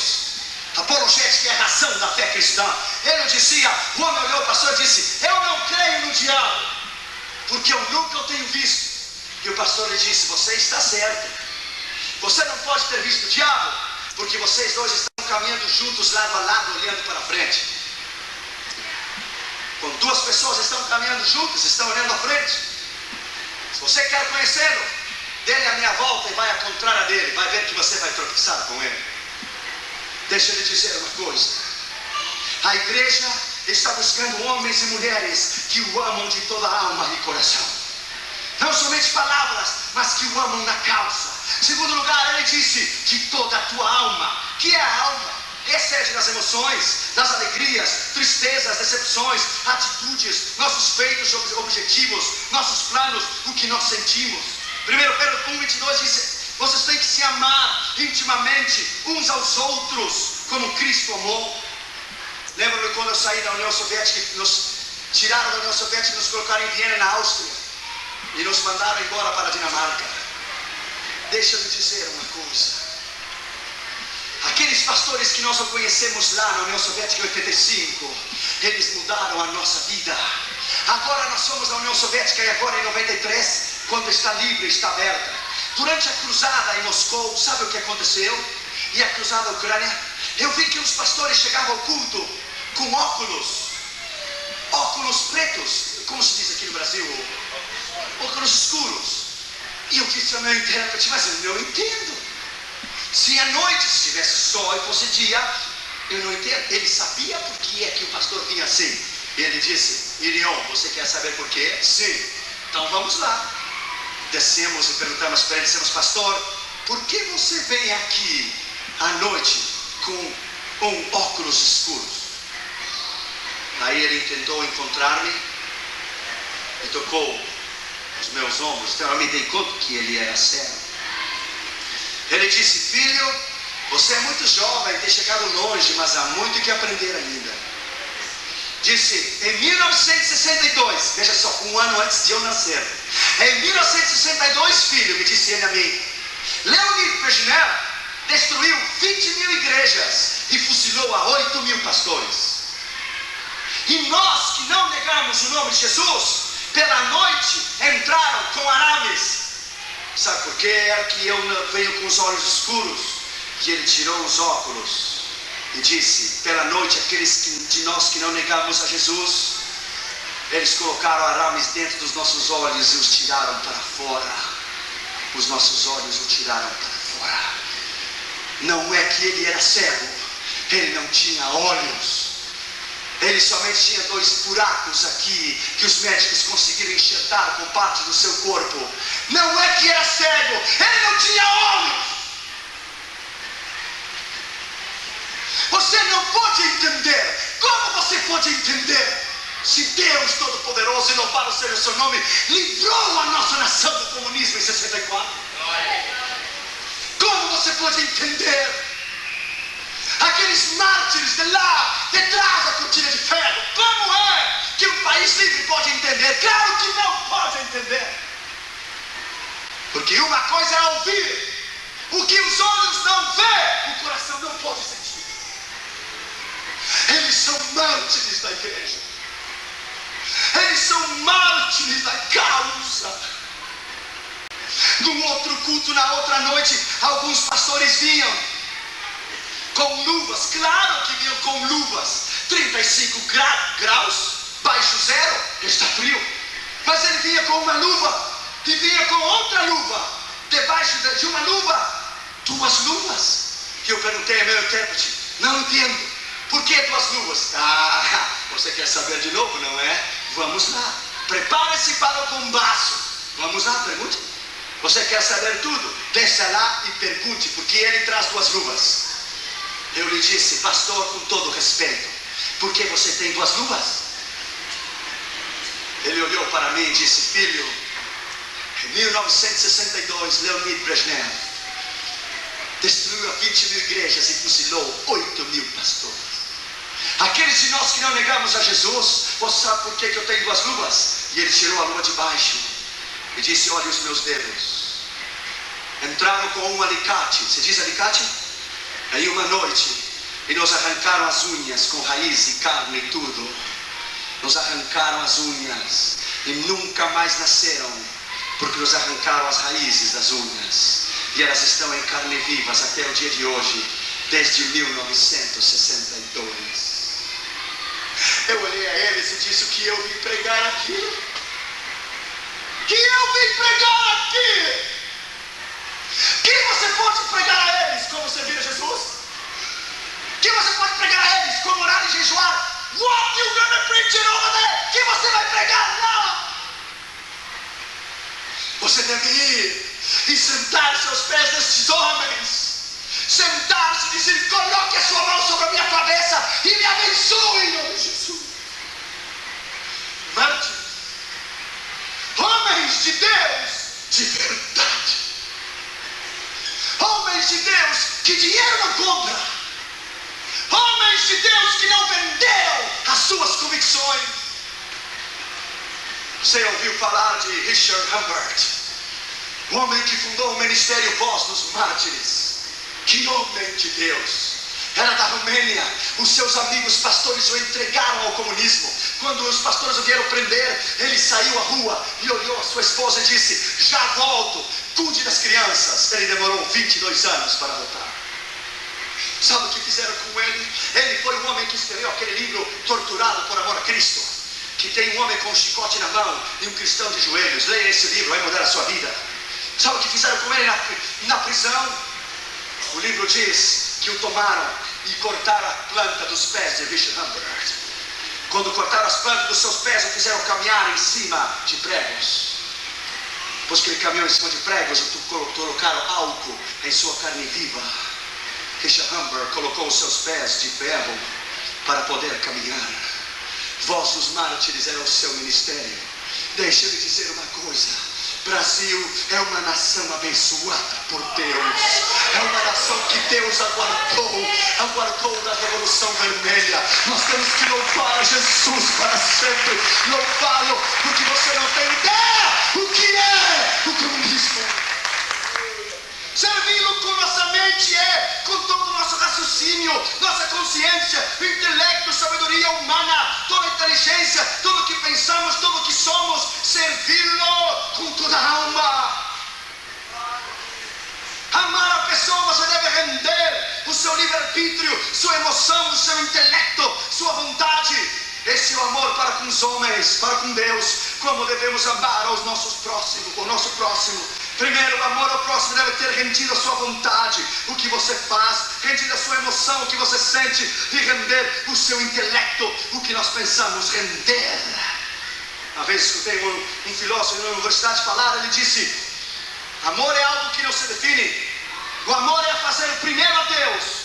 Apologética é a razão da fé cristã. Ele dizia, o homem olhou o pastor e disse, eu não creio no diabo, porque eu nunca o tenho visto. E o pastor lhe disse, você está certo. Você não pode ter visto o diabo, porque vocês dois estão caminhando juntos lado a lado, olhando para frente. Quando duas pessoas estão caminhando juntas, estão olhando à frente. Se você quer conhecê-lo, dê-lhe a meia volta e vai à contrária dele. Vai ver que você vai tropeçar com ele. Deixa eu lhe dizer uma coisa. A igreja está buscando homens e mulheres que o amam de toda a alma e coração. Não somente palavras, mas que o amam na causa. Em segundo lugar, ele disse, de toda a tua alma. Que é a alma? Excede nas emoções, nas alegrias, tristezas, decepções, atitudes, nossos feitos, objetivos, nossos planos, o que nós sentimos. 1 Pedro 1:22 diz, vocês têm que se amar intimamente uns aos outros, como Cristo amou. Lembra-me quando eu saí da União Soviética, nos tiraram da União Soviética e nos colocaram em Viena, na Áustria, e nos mandaram embora para a Dinamarca. Deixa eu lhe dizer uma coisa. Aqueles pastores que nós conhecemos lá na União Soviética em 85, eles mudaram a nossa vida. Agora nós somos da União Soviética e agora em 93, quando está livre, está aberta. Durante a cruzada em Moscou, sabe o que aconteceu? E a cruzada da Ucrânia, eu vi que os pastores chegavam ao culto com óculos pretos, como se diz aqui no Brasil, óculos escuros. E eu disse ao meu intérprete, mas eu não entendo. Se à noite estivesse sol e fosse dia, eu não entendo. Ele sabia por que é que o pastor vinha assim. Ele disse, Irion, você quer saber por quê? Sim. Então vamos lá. Descemos e perguntamos para ele, dissemos, pastor, por que você vem aqui à noite com óculos escuros? Aí ele tentou encontrar-me e tocou os meus ombros. Então eu me dei conta que ele era cego. Ele disse, filho, você é muito jovem, tem chegado longe, mas há muito que aprender ainda. Disse, em 1962, veja só, um ano antes de eu nascer. Em 1962, filho, me disse ele a mim, Leonid Brezhnev destruiu 20.000 igrejas e fuzilou a 8.000 pastores. E nós que não negamos o nome de Jesus, pela noite entraram com arames. Sabe por quê? Era que eu venho com os olhos escuros. E ele tirou os óculos e disse, pela noite, aqueles de nós que não negamos a Jesus, eles colocaram arames dentro dos nossos olhos e os tiraram para fora. Os nossos olhos o tiraram para fora. Não é que ele era cego, ele não tinha olhos. Ele somente tinha 2 buracos aqui, que os médicos conseguiram enxertar com parte do seu corpo. Não é que era cego, ele não tinha olhos. Você não pode entender. Como você pode entender? Se Deus Todo-Poderoso, e louvado seja o seu nome, livrou a nossa nação do comunismo em 64. Como você pode entender? Aqueles mártires de lá, de trás da cortina de ferro. Como é que um país livre pode entender? Claro que não pode entender. Porque uma coisa é ouvir. O que os olhos não veem, o coração não pode sentir. Eles são mártires da igreja. Eles são mártires da causa. No outro culto, na outra noite, alguns pastores vinham com luvas, claro que vinham com luvas, 35 graus, baixo zero, está frio, mas ele vinha com uma luva, e vinha com outra luva, debaixo de uma luva, 2 luvas, que eu perguntei ao meu intérprete, não entendo, por que 2 luvas? Você quer saber de novo, não é? Vamos lá, prepare-se para o bombaço, vamos lá, pergunte, você quer saber tudo? Desça lá e pergunte, porque ele traz 2 luvas. Eu lhe disse, pastor, com todo respeito, por que você tem 2 luvas? Ele olhou para mim e disse, filho, em 1962, Leonid Brezhnev destruiu 20.000 igrejas e fuzilou 8.000 pastores. Aqueles de nós que não negamos a Jesus, você sabe por que eu tenho 2 luvas? E ele tirou a luva de baixo e disse, olha os meus dedos. Entraram com um alicate, se diz alicate? Em uma noite, e nos arrancaram as unhas com raiz e carne e tudo. Nos arrancaram as unhas e nunca mais nasceram, porque nos arrancaram as raízes das unhas. E elas estão em carne vivas até o dia de hoje, desde 1962. Eu olhei a eles e disse que eu vim pregar aqui. Que eu vim pregar aqui. Que você pode pregar a eles como servir a Jesus? Que você pode pregar a eles como orar e jejuar? What you gonna preach it over there? Que você vai pregar lá? Você deve ir e sentar-se aos pés desses homens. Sentar-se e dizer, coloque a sua mão sobre a minha cabeça e me abençoe em nome de Jesus. Mártires, homens de Deus de verdade, homens de Deus que dinheiro não compra, homens de Deus que não venderam as suas convicções. Você ouviu falar de Richard Humbert, o homem que fundou o Ministério Voz dos Mártires? Que homem de Deus! Era da Romênia. Os seus amigos pastores o entregaram ao comunismo. Quando os pastores o vieram prender, ele saiu à rua e olhou a sua esposa e disse, já volto, cuide das crianças. Ele demorou 22 anos para voltar. Sabe o que fizeram com ele? Ele foi o homem que escreveu aquele livro, Torturado por Amor a Cristo, que tem um homem com um chicote na mão e um cristão de joelhos. Leia esse livro, vai mudar a sua vida. Sabe o que fizeram com ele na prisão? O livro diz que o tomaram e cortaram a planta dos pés de Richard Humbert. Quando cortaram as plantas dos seus pés, o fizeram caminhar em cima de pregos. Depois que ele caminhou em cima de pregos, colocaram álcool em sua carne viva. Richard Humbert colocou os seus pés de ferro para poder caminhar. Voz dos Mártires era o seu ministério. Deixa eu lhe dizer uma coisa. Brasil é uma nação abençoada por Deus. É uma nação que Deus aguardou na Revolução Vermelha. Nós temos que louvar a Jesus para sempre. Louvá-lo, porque você não tem ideia o que é o comunismo. Servi-lo com nossa mente com todo o nosso raciocínio, nossa consciência, intelecto, sabedoria humana, toda a inteligência, tudo o que pensamos, tudo o que somos, servi-lo com toda a alma. Amar a pessoa, você deve render o seu livre-arbítrio, sua emoção, o seu intelecto, sua vontade. Esse é o amor para com os homens, para com Deus. Como devemos amar o nosso próximo. Primeiro, o amor ao próximo deve ter rendido a sua vontade, o que você faz, rendido a sua emoção, o que você sente, e render o seu intelecto, o que nós pensamos render. Uma vez escutei um filósofo na universidade falar, ele disse, amor é algo que não se define. O amor é fazer o primeiro a Deus,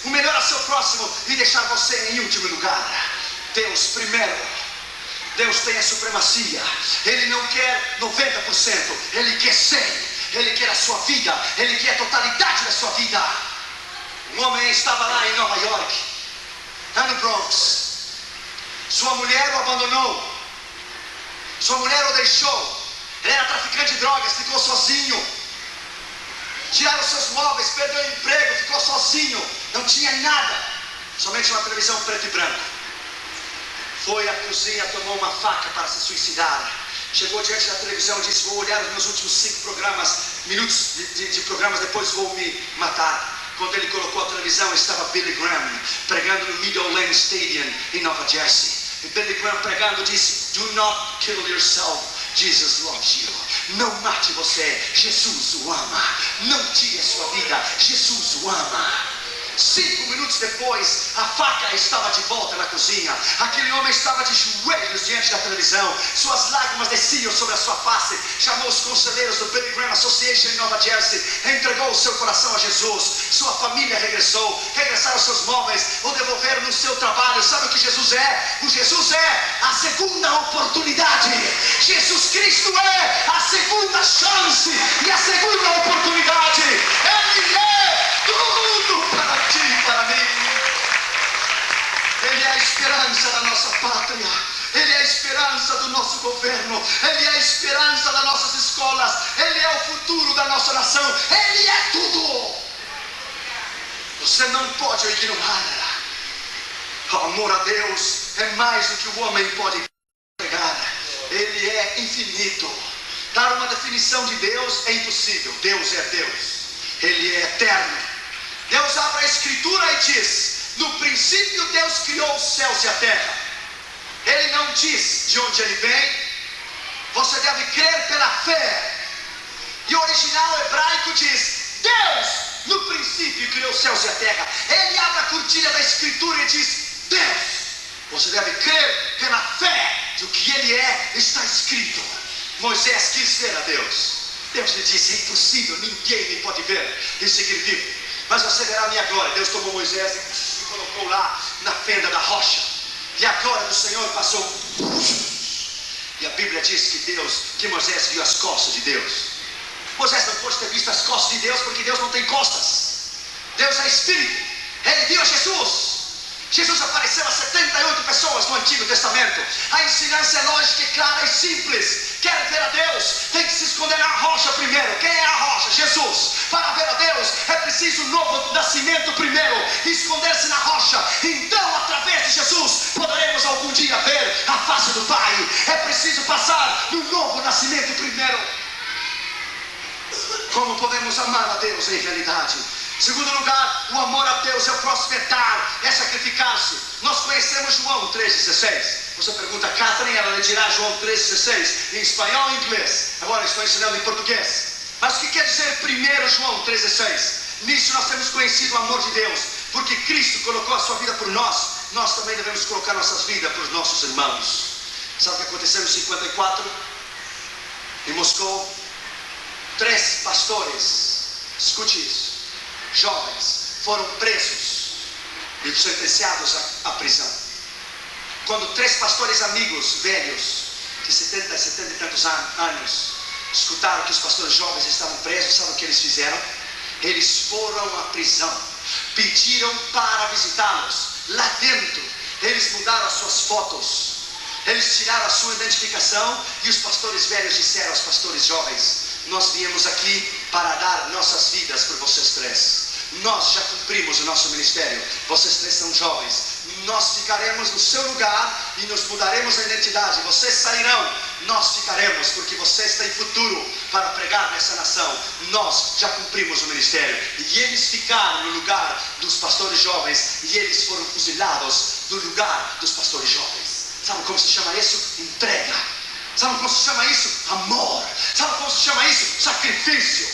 o melhor a seu próximo e deixar você em último lugar. Deus primeiro. Deus tem a supremacia. Ele não quer 90%, Ele quer 100%. Ele quer a sua vida, Ele quer a totalidade da sua vida. Um homem estava lá em Nova York, lá no Bronx. Sua mulher o abandonou, sua mulher o deixou. Ele era traficante de drogas, ficou sozinho. Tiraram seus móveis, perdeu o emprego, ficou sozinho. Não tinha nada, somente uma televisão preto e branco. Foi à cozinha, tomou uma faca para se suicidar. Chegou diante da televisão e disse, vou olhar os meus últimos 5 programas, minutos de programas, depois vou me matar. Quando ele colocou a televisão, estava Billy Graham pregando no Meadowlands Stadium em Nova Jersey. E Billy Graham pregando disse: "Do not kill yourself, Jesus loves you." Não mate você, Jesus o ama. Não tire a sua vida, Jesus o ama. 5 minutos depois, a faca estava de volta na cozinha. Aquele homem estava de joelhos diante da televisão. Suas lágrimas desciam sobre a sua face. Chamou os conselheiros do Billy Graham Association em Nova Jersey. Entregou o seu coração a Jesus. Sua família regressou. Regressaram seus móveis. O devolveram no seu trabalho. Sabe o que Jesus é? O Jesus é a segunda oportunidade. Jesus Cristo é a segunda chance e a segunda oportunidade. Ele é tudo para ti e para mim. Ele é a esperança da nossa pátria. Ele é a esperança do nosso governo. Ele é a esperança das nossas escolas. Ele é o futuro da nossa nação. Ele é tudo. Você não pode ignorá-la. O amor a Deus é mais do que o homem pode entregar. Ele é infinito. Dar uma definição de Deus é impossível. Deus é Deus. Ele é eterno. Deus abre a escritura e diz: no princípio Deus criou os céus e a terra. Ele não diz de onde ele vem. Você deve crer pela fé. E o original hebraico diz: Deus no princípio criou os céus e a terra. Ele abre a cortina da escritura e diz: Deus. Você deve crer pela fé do que ele é, está escrito. Moisés quis ver a Deus. Deus lhe disse: é impossível, ninguém me pode ver e seguir vivo. Mas você verá a minha glória. Deus tomou Moisés e colocou lá na fenda da rocha. E a glória do Senhor passou. E a Bíblia diz que Moisés viu as costas de Deus. Moisés não pode ter visto as costas de Deus, porque Deus não tem costas. Deus é Espírito. Ele viu a Jesus. Jesus apareceu a 78 pessoas no Antigo Testamento. A ensinança é lógica, clara e simples. Quer ver a Deus? Tem que se esconder na rocha primeiro. Quem é a rocha? Jesus. Para ver a Deus é preciso um novo nascimento primeiro. Esconder-se na rocha. Então, através de Jesus, poderemos algum dia ver a face do Pai. É preciso passar no novo nascimento primeiro. Como podemos amar a Deus em realidade? Segundo lugar, o amor a Deus é prosperar, é sacrificar-se. Nós conhecemos João 3,16. Você pergunta a Catherine, ela lhe dirá João 3,16 em espanhol e em inglês. Agora estou ensinando em português. Mas o que quer dizer primeiro João 3,16? Nisso nós temos conhecido o amor de Deus, porque Cristo colocou a sua vida por nós. Nós também devemos colocar nossas vidas por nossos irmãos. Sabe o que aconteceu em 54? Em Moscou, 3 pastores, escute isso, jovens, foram presos e sentenciados à prisão. Quando 3 pastores amigos, velhos, de 70 e tantos anos, escutaram que os pastores jovens estavam presos, sabe o que eles fizeram? Eles foram à prisão, pediram para visitá-los. Lá dentro, eles mudaram as suas fotos, eles tiraram a sua identificação, e os pastores velhos disseram aos pastores jovens: nós viemos aqui para dar nossas vidas por vocês 3. Nós já cumprimos o nosso ministério. Vocês 3 são jovens. Nós ficaremos no seu lugar e nos mudaremos a identidade. Vocês sairão, nós ficaremos, porque vocês têm futuro para pregar nessa nação. Nós já cumprimos o ministério. E eles ficaram no lugar dos pastores jovens, e eles foram fuzilados no lugar dos pastores jovens. Sabe como se chama isso? Entrega. Sabe como se chama isso? Amor. Sabe como se chama isso? Sacrifício.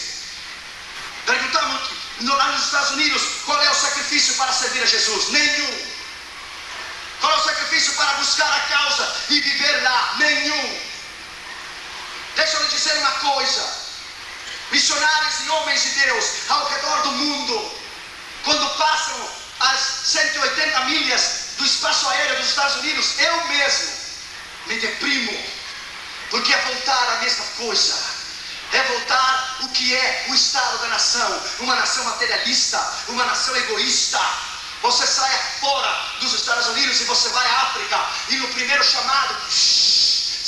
Perguntamos lá nos Estados Unidos, qual é o sacrifício para servir a Jesus? Nenhum. Qual é o sacrifício para buscar a causa e viver lá? Nenhum. Deixa eu lhe dizer uma coisa: missionários e homens de Deus ao redor do mundo, quando passam as 180 milhas do espaço aéreo dos Estados Unidos, eu mesmo me deprimo, porque é voltar à mesma coisa. É voltar o que é o estado da nação. Uma nação materialista, uma nação egoísta. Você sai fora dos Estados Unidos e você vai à África, e no primeiro chamado,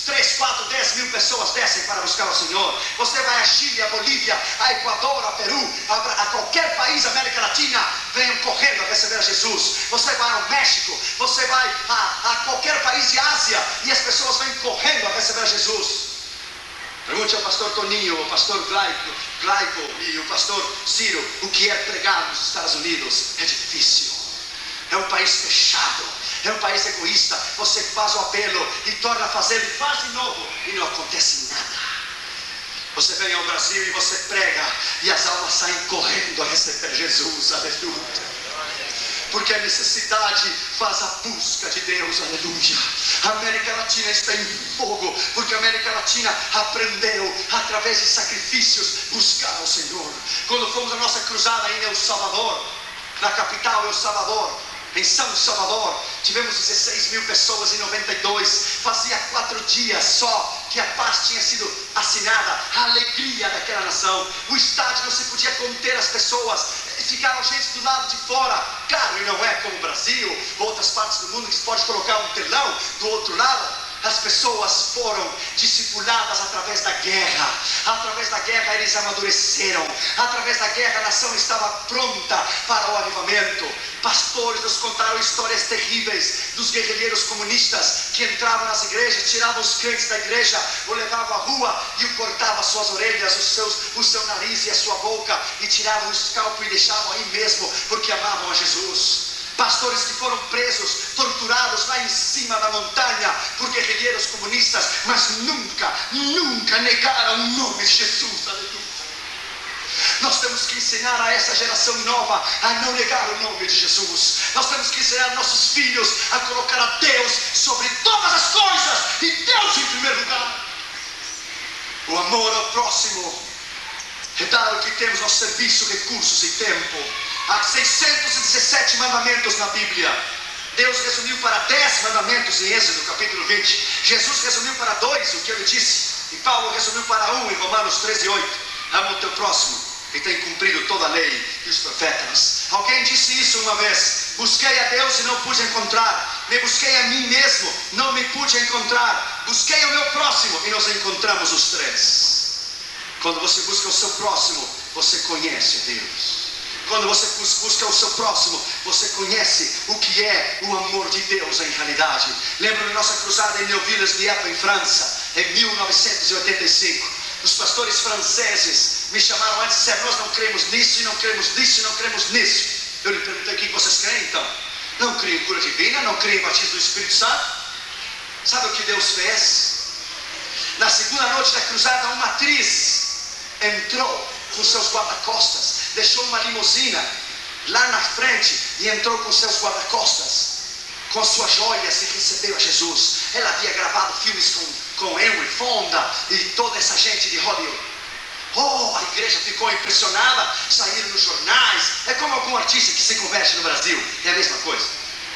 3, 4, 10 mil pessoas descem para buscar o Senhor. Você vai a Chile, a Bolívia, a Equador, a Peru, a qualquer país da América Latina, venham correndo a receber a Jesus. Você vai ao México, você vai a qualquer país de Ásia, e as pessoas vêm correndo a receber a Jesus. Pergunte ao pastor pastor Toninho, o pastor Glaico e o pastor Ciro, o que é pregar nos Estados Unidos é difícil. É um país fechado, é um país egoísta. Você faz o apelo e torna a fazer e faz de novo e não acontece nada. Você vem ao Brasil e você prega e as almas saem correndo a receber Jesus, aleluia. Porque a necessidade faz a busca de Deus, aleluia. A América Latina está em fogo, porque a América Latina aprendeu, através de sacrifícios, buscar ao Senhor. Quando fomos a nossa cruzada em El Salvador, na capital El Salvador, em São Salvador, tivemos 16 mil pessoas em 92. Fazia 4 dias só que a paz tinha sido assinada. A alegria daquela nação. O estádio não se podia conter as pessoas. Ficava gente do lado de fora. Claro, e não é como o Brasil, outras partes do mundo que se pode colocar um telão do outro lado. As pessoas foram discipuladas através da guerra. Através da guerra eles amadureceram. Através da guerra a nação estava pronta para o avivamento. Pastores nos contaram histórias terríveis dos guerrilheiros comunistas que entravam nas igrejas, tiravam os crentes da igreja, o levavam à rua e o cortavam as suas orelhas, o seu nariz e a sua boca, e tiravam o escalpo e deixavam aí mesmo, porque amavam a Jesus. Pastores que foram presos, torturados lá em cima da montanha por guerrilheiros comunistas, mas nunca negaram o nome de Jesus, aleluia. Nós temos que ensinar a essa geração nova a não negar o nome de Jesus. Nós temos que ensinar nossos filhos a colocar a Deus sobre todas as coisas e Deus em primeiro lugar. O amor ao próximo é dar o que temos ao serviço, recursos e tempo. Há 617 mandamentos na Bíblia. Deus resumiu para 10 mandamentos em Êxodo capítulo 20. Jesus resumiu para 2 o que ele disse. E Paulo resumiu para 1 em Romanos 13:8. Ama o teu próximo e tem cumprido toda a lei e os profetas. Alguém disse isso uma vez: busquei a Deus e não pude encontrar. Me busquei a mim mesmo, não me pude encontrar. Busquei o meu próximo e nos encontramos os 3. Quando você busca o seu próximo, você conhece a Deus. Quando você busca o seu próximo, você conhece o que é o amor de Deus em realidade. Lembro da nossa cruzada em Neuvillers-Dieppe, em França, em 1985. Os pastores franceses me chamaram antes e disseram: nós não cremos nisso, e não cremos nisso, e não cremos nisso. Eu lhe perguntei: o que vocês creem então? Não creem em cura divina, não creem em batismo do Espírito Santo. Sabe o que Deus fez? Na segunda noite da cruzada, uma atriz entrou com seus guarda-costas, deixou uma limusina lá na frente e entrou com seus guarda-costas, com suas joias, e recebeu a Jesus. Ela havia gravado filmes com Henry Fonda e toda essa gente de Hollywood. Oh, a igreja ficou impressionada, saíram nos jornais. É como algum artista que se converte no Brasil, é a mesma coisa.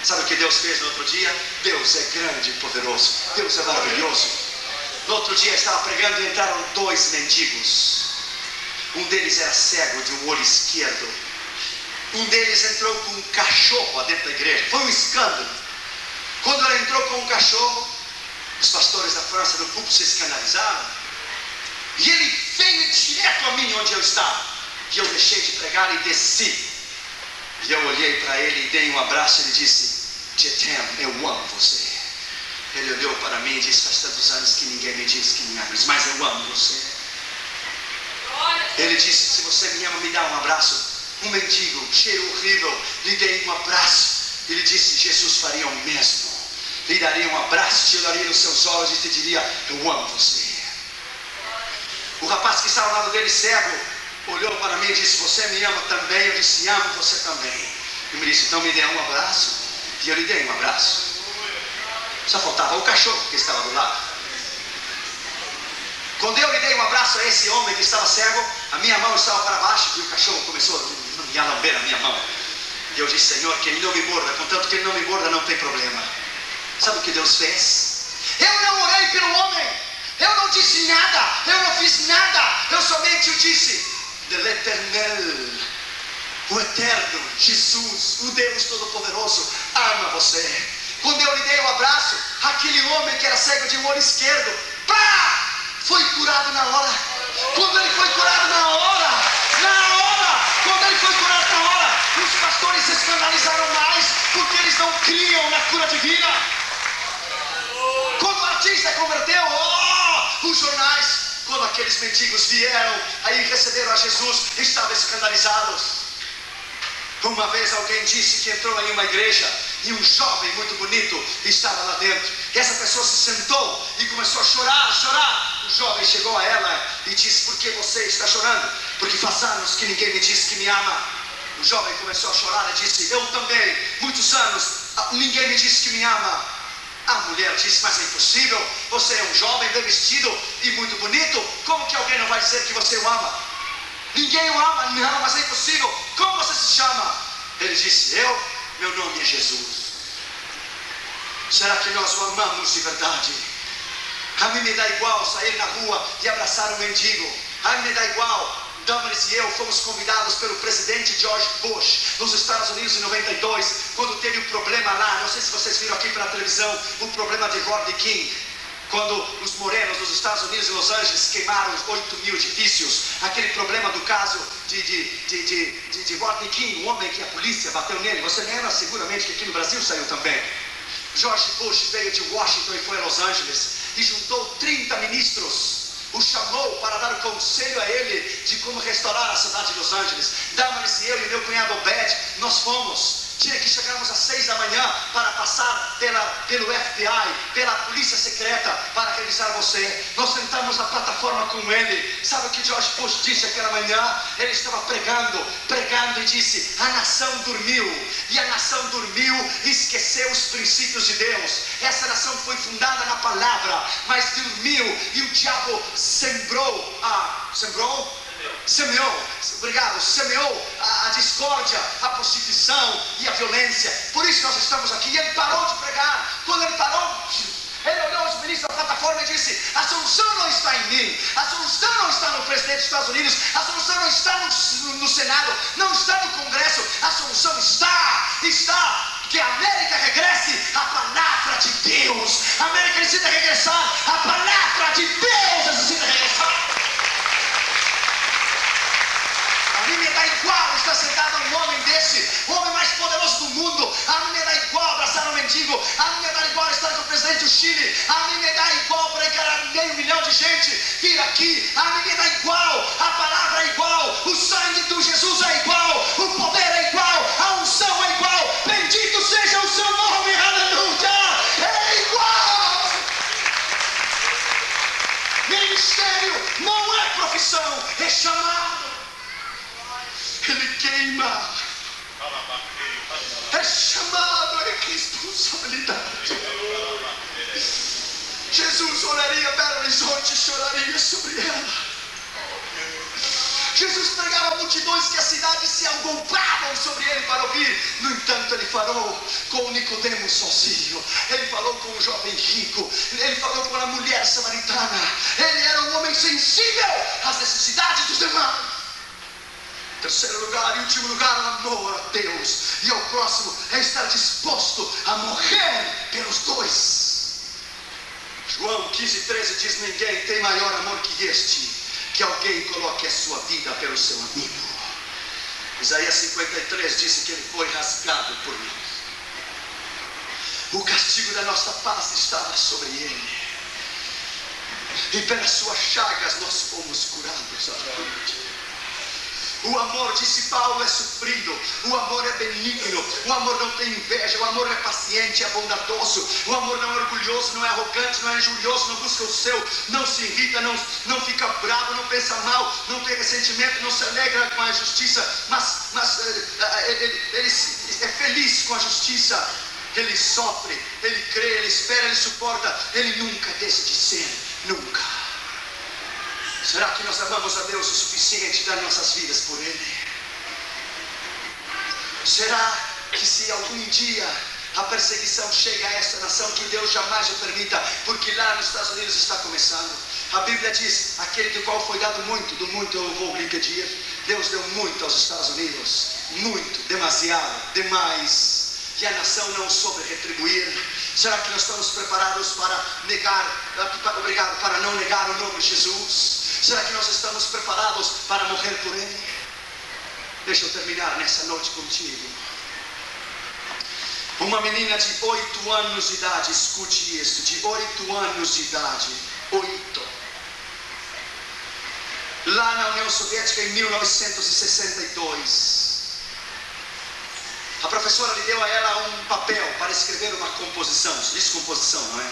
Sabe o que Deus fez no outro dia? Deus é grande e poderoso, Deus é maravilhoso. No outro dia estava pregando e entraram 2 mendigos. Um deles era cego de um olho esquerdo. Um deles entrou com um cachorro dentro da igreja. Foi um escândalo. Quando ela entrou com um cachorro, os pastores da França do púlpito se escandalizaram. E ele veio direto a mim onde eu estava. E eu deixei de pregar e desci. E eu olhei para ele e dei um abraço. Ele disse: Je t'aime, eu amo você. Ele olhou para mim e disse: faz tantos anos que ninguém me diz que me ama, mas eu amo você. Ele disse: se você me ama, me dá um abraço. Um mendigo, cheiro horrível, lhe dei um abraço. Ele disse: Jesus faria o mesmo. Lhe daria um abraço, te olharia nos seus olhos e te diria: eu amo você. O rapaz que estava ao lado dele, cego, olhou para mim e disse: você me ama também? Eu disse: amo você também. E me disse: então me dê um abraço. E eu lhe dei um abraço. Só faltava o cachorro que estava do lado. Quando eu lhe dei um abraço a esse homem que estava cego, a minha mão estava para baixo e o cachorro começou a lamber a minha mão. E eu disse: Senhor, que ele não me morda. Contanto que ele não me morda, não tem problema. Sabe o que Deus fez? Eu não orei pelo homem, eu não disse nada, eu não fiz nada, eu somente o disse: de l'Éternel, o eterno Jesus, o Deus Todo-Poderoso, ama você. Quando eu lhe dei um abraço, aquele homem que era cego de um olho esquerdo, pá, foi curado na hora. Quando ele foi curado na hora, quando ele foi curado na hora, os pastores se escandalizaram mais, porque eles não criam na cura divina. Quando o artista converteu, os jornais, quando aqueles mendigos vieram, aí receberam a Jesus, estavam escandalizados. Uma vez alguém disse que entrou em uma igreja e um jovem muito bonito estava lá dentro. E essa pessoa se sentou e começou a chorar. O jovem chegou a ela e disse: por que você está chorando? Porque faz anos que ninguém me diz que me ama. O jovem começou a chorar e disse: eu também, muitos anos, ninguém me disse que me ama. A mulher disse: mas é impossível, você é um jovem bem vestido e muito bonito, como que alguém não vai dizer que você o ama? Ninguém o ama. Não, mas é impossível. Como você se chama? Ele disse: meu nome é Jesus. Será que nós o amamos de verdade? A mim me dá igual sair na rua e abraçar um mendigo. A mim me dá igual. Damaris e eu fomos convidados pelo presidente George Bush nos Estados Unidos em 92, quando teve um problema lá. Não sei se vocês viram aqui pela televisão o problema de Rodney King, quando os morenos dos Estados Unidos e Los Angeles queimaram 8.000 edifícios. Aquele problema do caso de Rodney King, o homem que a polícia bateu nele. Você lembra seguramente que aqui no Brasil saiu também. George Bush veio de Washington e foi a Los Angeles e juntou 30 ministros. O chamou para dar o conselho a ele de como restaurar a cidade de Los Angeles. Damaris e eu e meu cunhado Obed, nós fomos. Tinha que chegarmos às 6 da manhã para passar pelo FBI, pela polícia secreta, para revisar você. Nós sentamos na plataforma com ele. Sabe o que George Bush disse aquela manhã? Ele estava pregando e disse: a nação dormiu. E a nação dormiu e esqueceu os princípios de Deus. Essa nação foi fundada na palavra, mas dormiu e o diabo semeou a discórdia, a prostituição e a violência. Por isso nós estamos aqui. E ele parou de pregar. Quando ele parou, ele olhou os ministros da plataforma e disse: a solução não está em mim, a solução não está no presidente dos Estados Unidos, a solução não está no Senado, não está no Congresso. A solução está que a América regresse à palavra de Deus. A América necessita regressar à palavra de Deus. Necessita regressar. A mim me dá igual estar sentado um homem desse, o homem mais poderoso do mundo. A mim me dá igual abraçar um mendigo. A mim me dá igual estar com o presidente do Chile. A mim me dá igual para encarar 500 mil de gente vir aqui. A mim me dá igual, a palavra é igual, o sangue de Jesus é igual, o poder é igual, a unção é igual. Bendito seja o seu nome, aleluia. É igual. Ministério não é profissão, é chamado. Ele queima. É chamado, é responsabilidade. Jesus olharia Belo Horizonte e choraria sobre ela. Jesus pregava multidões que a cidade se agolpavam sobre ele para ouvir. No entanto, ele falou com Nicodemo sozinho. Ele falou com o jovem rico. Ele falou com a mulher samaritana. Ele era um homem sensível às necessidades dos demais. Terceiro lugar e último lugar, o amor a Deus e ao próximo é estar disposto a morrer pelos dois. João 15:13 diz: ninguém tem maior amor que este, que alguém coloque a sua vida pelo seu amigo. Isaías 53 disse que ele foi rasgado por nós. O castigo da nossa paz estava sobre ele, e pelas suas chagas nós fomos curados. O amor, disse Paulo, é sofrido. O amor é benigno. O amor não tem inveja. O amor é paciente, é bondoso. O amor não é orgulhoso, não é arrogante, não é injurioso, não busca o seu, não se irrita, não fica bravo, não pensa mal, não tem ressentimento, não se alegra com a justiça, mas ele é feliz com a justiça. Ele sofre, ele crê, ele espera, ele suporta. Ele nunca deixa de ser, nunca. Será que nós amamos a Deus o suficiente dar nossas vidas por Ele? Será que se algum dia a perseguição chega a esta nação, que Deus jamais o permita, porque lá nos Estados Unidos está começando? A Bíblia diz: aquele do qual foi dado muito, do muito eu vou lhe pedir. Deus deu muito aos Estados Unidos, muito, demasiado, demais. E a nação não soube retribuir. Será que nós estamos preparados para para não negar o nome de Jesus? Será que nós estamos preparados para morrer por Ele? Deixa eu terminar nessa noite contigo. Uma menina de 8 anos de idade, escute isso, de 8 anos de idade, 8. lá na União Soviética em 1962. A professora lhe deu a ela um papel para escrever uma composição. Isso diz composição, não é?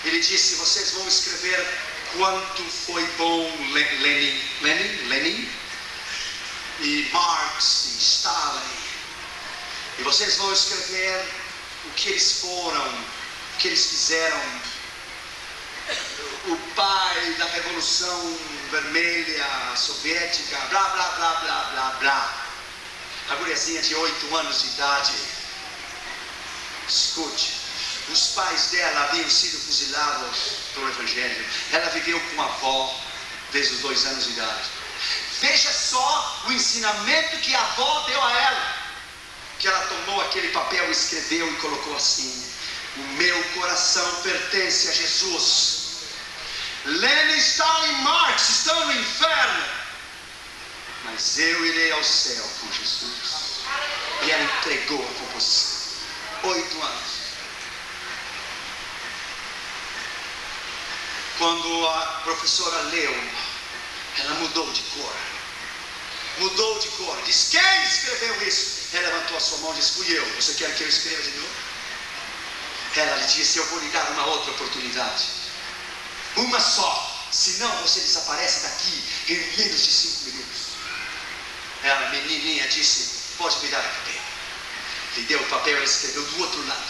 Ele disse: vocês vão escrever quanto foi bom Lenin e Marx e Stalin. E vocês vão escrever o que eles foram, o que eles fizeram. O pai da Revolução Vermelha Soviética, blá, blá, blá, blá, blá, blá. A guriazinha de 8 anos de idade. Escute, os pais dela haviam sido fuzilados pelo Evangelho. Ela viveu com a avó desde os 2 anos de idade. Veja só o ensinamento que a avó deu a ela. Que ela tomou aquele papel, escreveu e colocou assim: o meu coração pertence a Jesus. Lenin, Stalin e Marx estão no inferno, mas eu irei ao céu com Jesus. E ela entregou a composição. 8 anos. Quando a professora leu, ela mudou de cor. Mudou de cor. Diz: quem escreveu isso? Ela levantou a sua mão e disse: fui eu. Você quer que eu escreva de novo? Ela lhe disse: eu vou lhe dar uma outra oportunidade. Uma só. Senão você desaparece daqui em menos de 5 minutos. Ela, menininha, disse: pode me dar o papel. Lhe deu o papel, ela escreveu do outro lado: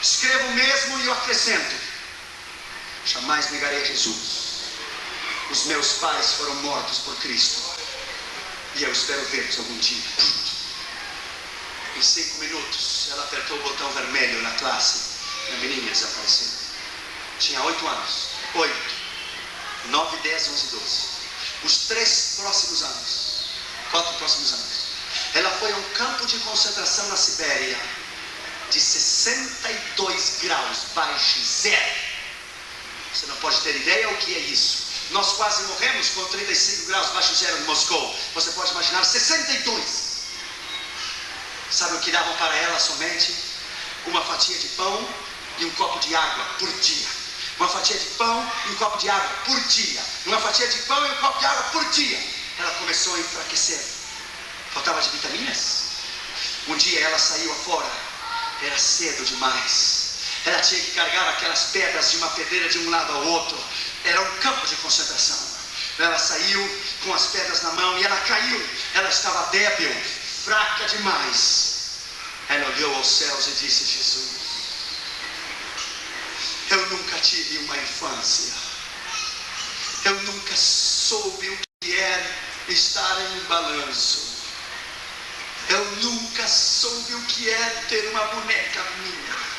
escrevo mesmo e eu acrescento: jamais negarei a Jesus. Os meus pais foram mortos por Cristo e eu espero vê-los algum dia. Em 5 minutos ela apertou o botão vermelho na classe e a menina desapareceu. Tinha 8 anos. 8, 9, 10, 11, 12. Os 3 próximos anos, 4 próximos anos, ela foi a um campo de concentração na Sibéria de 62 graus baixo zero. Você não pode ter ideia o que é isso. Nós quase morremos com 35 graus baixo zero em Moscou. Você pode imaginar 62. Sabe o que davam para ela somente? Uma fatia de pão e um copo de água por dia. Uma fatia de pão e um copo de água por dia. Uma fatia de pão e um copo de água por dia. Ela começou a enfraquecer. Faltava de vitaminas. Um dia ela saiu afora. Era cedo demais. Ela tinha que carregar aquelas pedras de uma pedreira de um lado ao outro. Era um campo de concentração. Ela saiu com as pedras na mão e ela caiu. Ela estava débil, fraca demais. Ela olhou aos céus e disse: Jesus, eu nunca tive uma infância. Eu nunca soube o que é estar em um balanço. Eu nunca soube o que é ter uma boneca minha.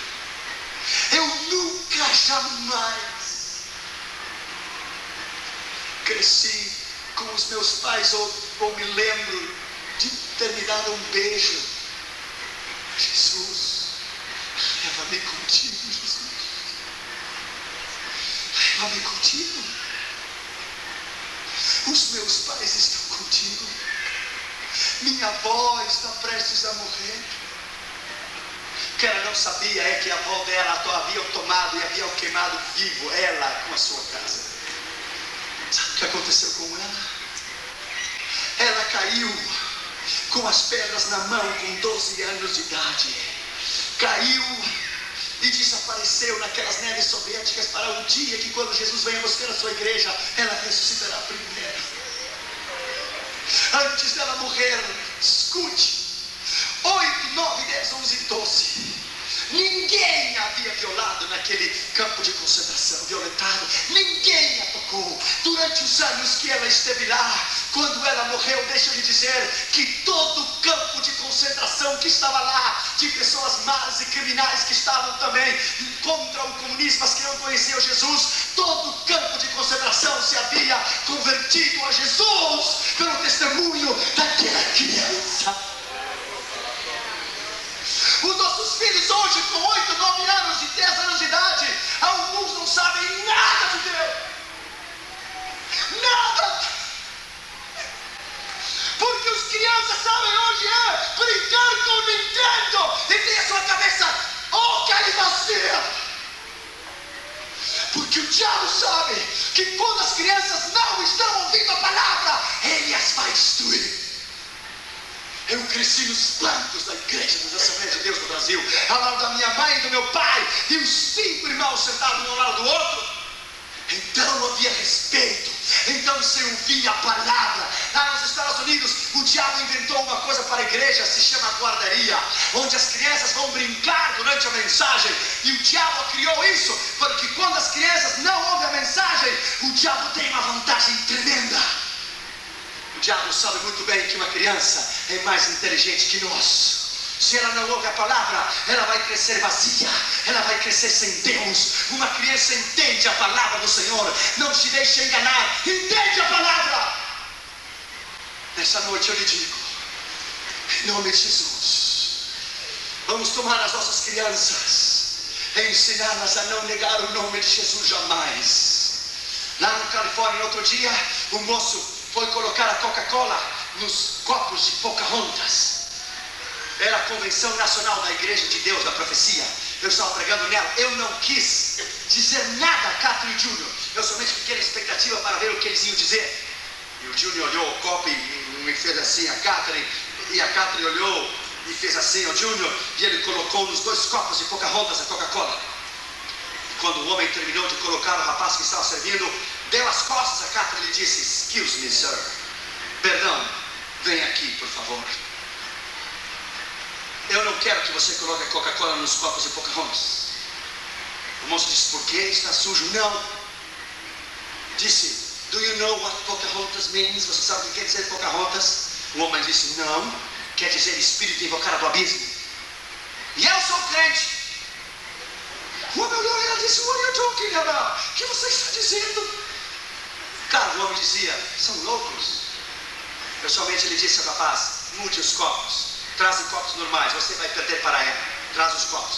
Eu nunca, jamais cresci com os meus pais ou me lembro de ter me dado um beijo. Jesus, leva-me contigo, Jesus. Leva-me contigo. Os meus pais estão contigo. Minha avó está prestes a morrer. O que ela não sabia é que a avó dela havia tomado e havia queimado vivo ela com a sua casa. Sabe o que aconteceu com ela? Ela caiu com as pedras na mão com 12 anos de idade. Caiu e desapareceu naquelas neves soviéticas para um dia que, quando Jesus venha buscar a sua igreja, ela ressuscitará primeiro. Antes dela morrer, escute, 8, 9, 10, 11, 12. Ninguém havia violado naquele campo de concentração, violentado. Ninguém a tocou. Durante os anos que ela esteve lá, quando ela morreu, deixa eu lhe dizer que todo o campo de concentração que estava lá, de pessoas más e criminais que estavam também contra o comunismo, mas que não conheciam Jesus, todo o campo de concentração se havia convertido a Jesus pelo testemunho daquela criança. Os nossos filhos hoje, com 8, 9 anos e 10 anos de idade, alguns não sabem nada de Deus. Nada. Porque os crianças sabem hoje brincar com o Nintendo e tem a sua cabeça oca e vazia. Porque o diabo sabe que quando as crianças não estão ouvindo a palavra, ele as vai destruir. Eu cresci nos bancos da igreja das Assembleias de Deus no Brasil, ao lado da minha mãe e do meu pai, e os 5 irmãos sentados um ao lado do outro. Então havia respeito, então se ouvia a palavra. Lá nos Estados Unidos, o diabo inventou uma coisa para a igreja, se chama guardaria, onde as crianças vão brincar durante a mensagem. E o diabo criou isso, porque quando as crianças não ouvem a mensagem, o diabo tem uma vantagem tremenda. O diabo sabe muito bem que uma criança é mais inteligente que nós. Se ela não ouve a palavra, ela vai crescer vazia, ela vai crescer sem Deus. Uma criança entende a palavra do Senhor, não se deixe enganar, entende a palavra. Nessa noite eu lhe digo, em nome de Jesus, vamos tomar as nossas crianças e ensiná-las a não negar o nome de Jesus jamais. Lá no Califórnia, no outro dia, o moço foi colocar a Coca-Cola nos copos de Pocahontas. Era a convenção nacional da Igreja de Deus, da profecia. Eu estava pregando nela. Eu não quis dizer nada a Catherine Júnior. Eu somente fiquei na expectativa para ver o que eles iam dizer. E o Júnior olhou o copo e me fez assim a Catherine. E a Catherine olhou e fez assim ao Júnior. E ele colocou nos 2 copos de Pocahontas a Coca-Cola. Quando o homem terminou de colocar, o rapaz que estava servindo deu as costas a Catherine e disse: "Excuse me, sir. Perdão, vem aqui, por favor. Eu não quero que você coloque a Coca-Cola nos copos de Pocahontas." O moço disse: "Por quê? Está sujo?" "Não." Disse: "Do you know what Pocahontas means?" Você sabe o que quer dizer Pocahontas? O homem disse: "Não." "Quer dizer espírito invocado do abismo." "E eu sou crente." O homem olhou e ela disse: "What are you talking about? O que você está dizendo?" Cara, o homem dizia: "São loucos." Pessoalmente ele disse ao rapaz: "Mude os copos. Traz copos normais, você vai perder para ela. Traz os copos."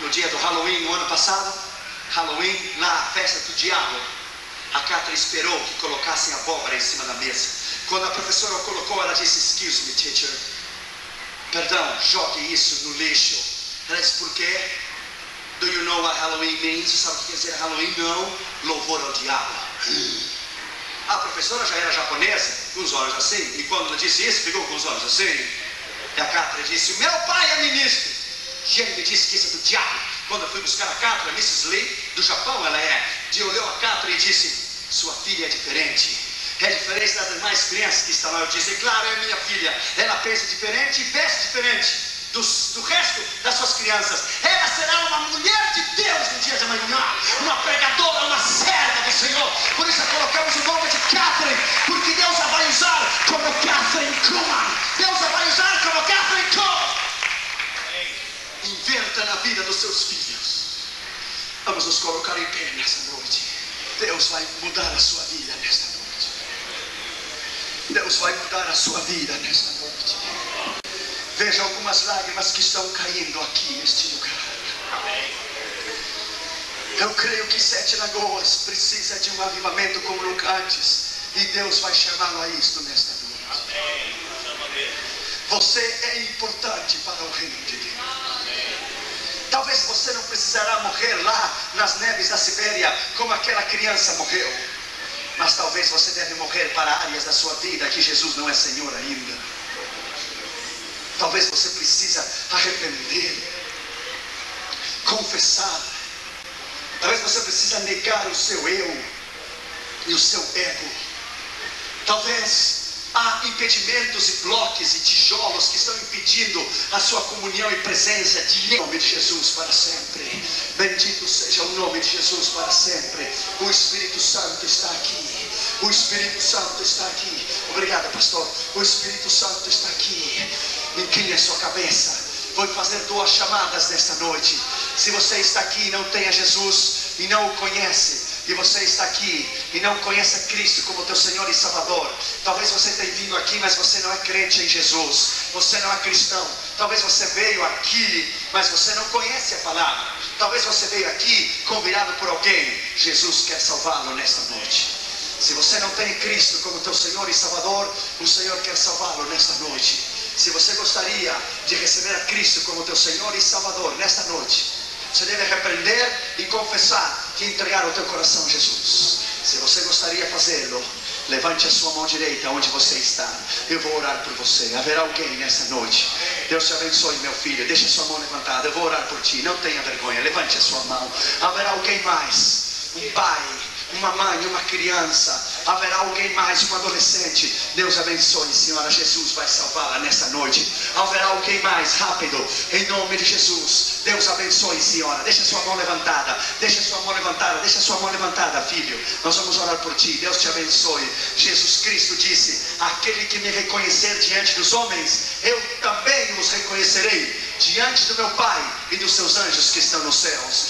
No dia do Halloween, no ano passado, Halloween, na festa do diabo, a Catherine esperou que colocassem a abóbora em cima da mesa. Quando a professora o colocou, ela disse: "Excuse me, teacher. Perdão, jogue isso no lixo." Ela disse: "Por quê?" "Do you know what Halloween means?" Você sabe o que quer dizer Halloween? "Não." "Louvor ao diabo." A professora já era japonesa, com os olhos assim, e quando ela disse isso, ficou com os olhos assim. E a Catherine disse: "Meu pai é ministro." E ele me disse que isso é do diabo. Quando eu fui buscar a Catherine, a Mrs. Lee, do Japão ela é, e olhou a Catherine e disse: "Sua filha é diferente. É diferente das demais crianças que estão lá." Eu disse: "Claro, é minha filha. Ela pensa diferente e veste diferente do resto das suas crianças. Ela será uma mulher de Deus no dia de amanhã, uma pregadora, uma serva do Senhor." Por isso colocamos o nome de Catherine, porque Deus a vai usar como Catherine Kuhlman. Deus a vai usar como Catherine Kuhlman. Inverta na vida dos seus filhos. Vamos nos colocar em pé nessa noite. Deus vai mudar a sua vida nesta noite. Deus vai mudar a sua vida nesta noite. Veja algumas lágrimas que estão caindo aqui neste lugar. Eu creio que Sete Lagoas precisa de um avivamento como nunca antes. E Deus vai chamá-lo a isto nesta noite. Você é importante para o reino de Deus. Talvez você não precisará morrer lá nas neves da Sibéria como aquela criança morreu. Mas talvez você deve morrer para áreas da sua vida que Jesus não é Senhor ainda. Talvez você precisa arrepender, confessar. Talvez você precisa negar o seu eu e o seu ego. Talvez há impedimentos e blocos e tijolos que estão impedindo a sua comunhão e presença de nome de Jesus para sempre. Bendito seja o nome de Jesus para sempre. O Espírito Santo está aqui. O Espírito Santo está aqui. Obrigado, pastor. O Espírito Santo está aqui. Incline a sua cabeça. Vou fazer 2 chamadas nesta noite. Se você está aqui e não tem a Jesus e não o conhece, e você está aqui e não conhece a Cristo como teu Senhor e Salvador, talvez você tenha vindo aqui, mas você não é crente em Jesus, você não é cristão. Talvez você veio aqui, mas você não conhece a palavra. Talvez você veio aqui convidado por alguém. Jesus quer salvá-lo nesta noite. Se você não tem Cristo como teu Senhor e Salvador, o Senhor quer salvá-lo nesta noite. Se você gostaria de receber a Cristo como teu Senhor e Salvador nesta noite, Você deve arrepender e confessar e entregar o teu coração a Jesus. Se você gostaria de fazê-lo, levante a sua mão direita onde você está. Eu vou orar por você. Haverá alguém nessa noite. Deus te abençoe, meu filho. Deixa a sua mão levantada. Eu vou orar por ti. Não tenha vergonha. Levante a sua mão. Haverá alguém mais. Um pai, uma mãe, uma criança. Haverá alguém mais, um adolescente. Deus abençoe, Senhora. Jesus vai salvá-la nessa noite. Haverá alguém mais, rápido, em nome de Jesus. Deus abençoe, Senhora. Deixa sua mão levantada. Deixa sua mão levantada. Deixa sua mão levantada, filho. Nós vamos orar por ti. Deus te abençoe. Jesus Cristo disse: aquele que me reconhecer diante dos homens, eu também os reconhecerei diante do meu Pai e dos seus anjos que estão nos céus.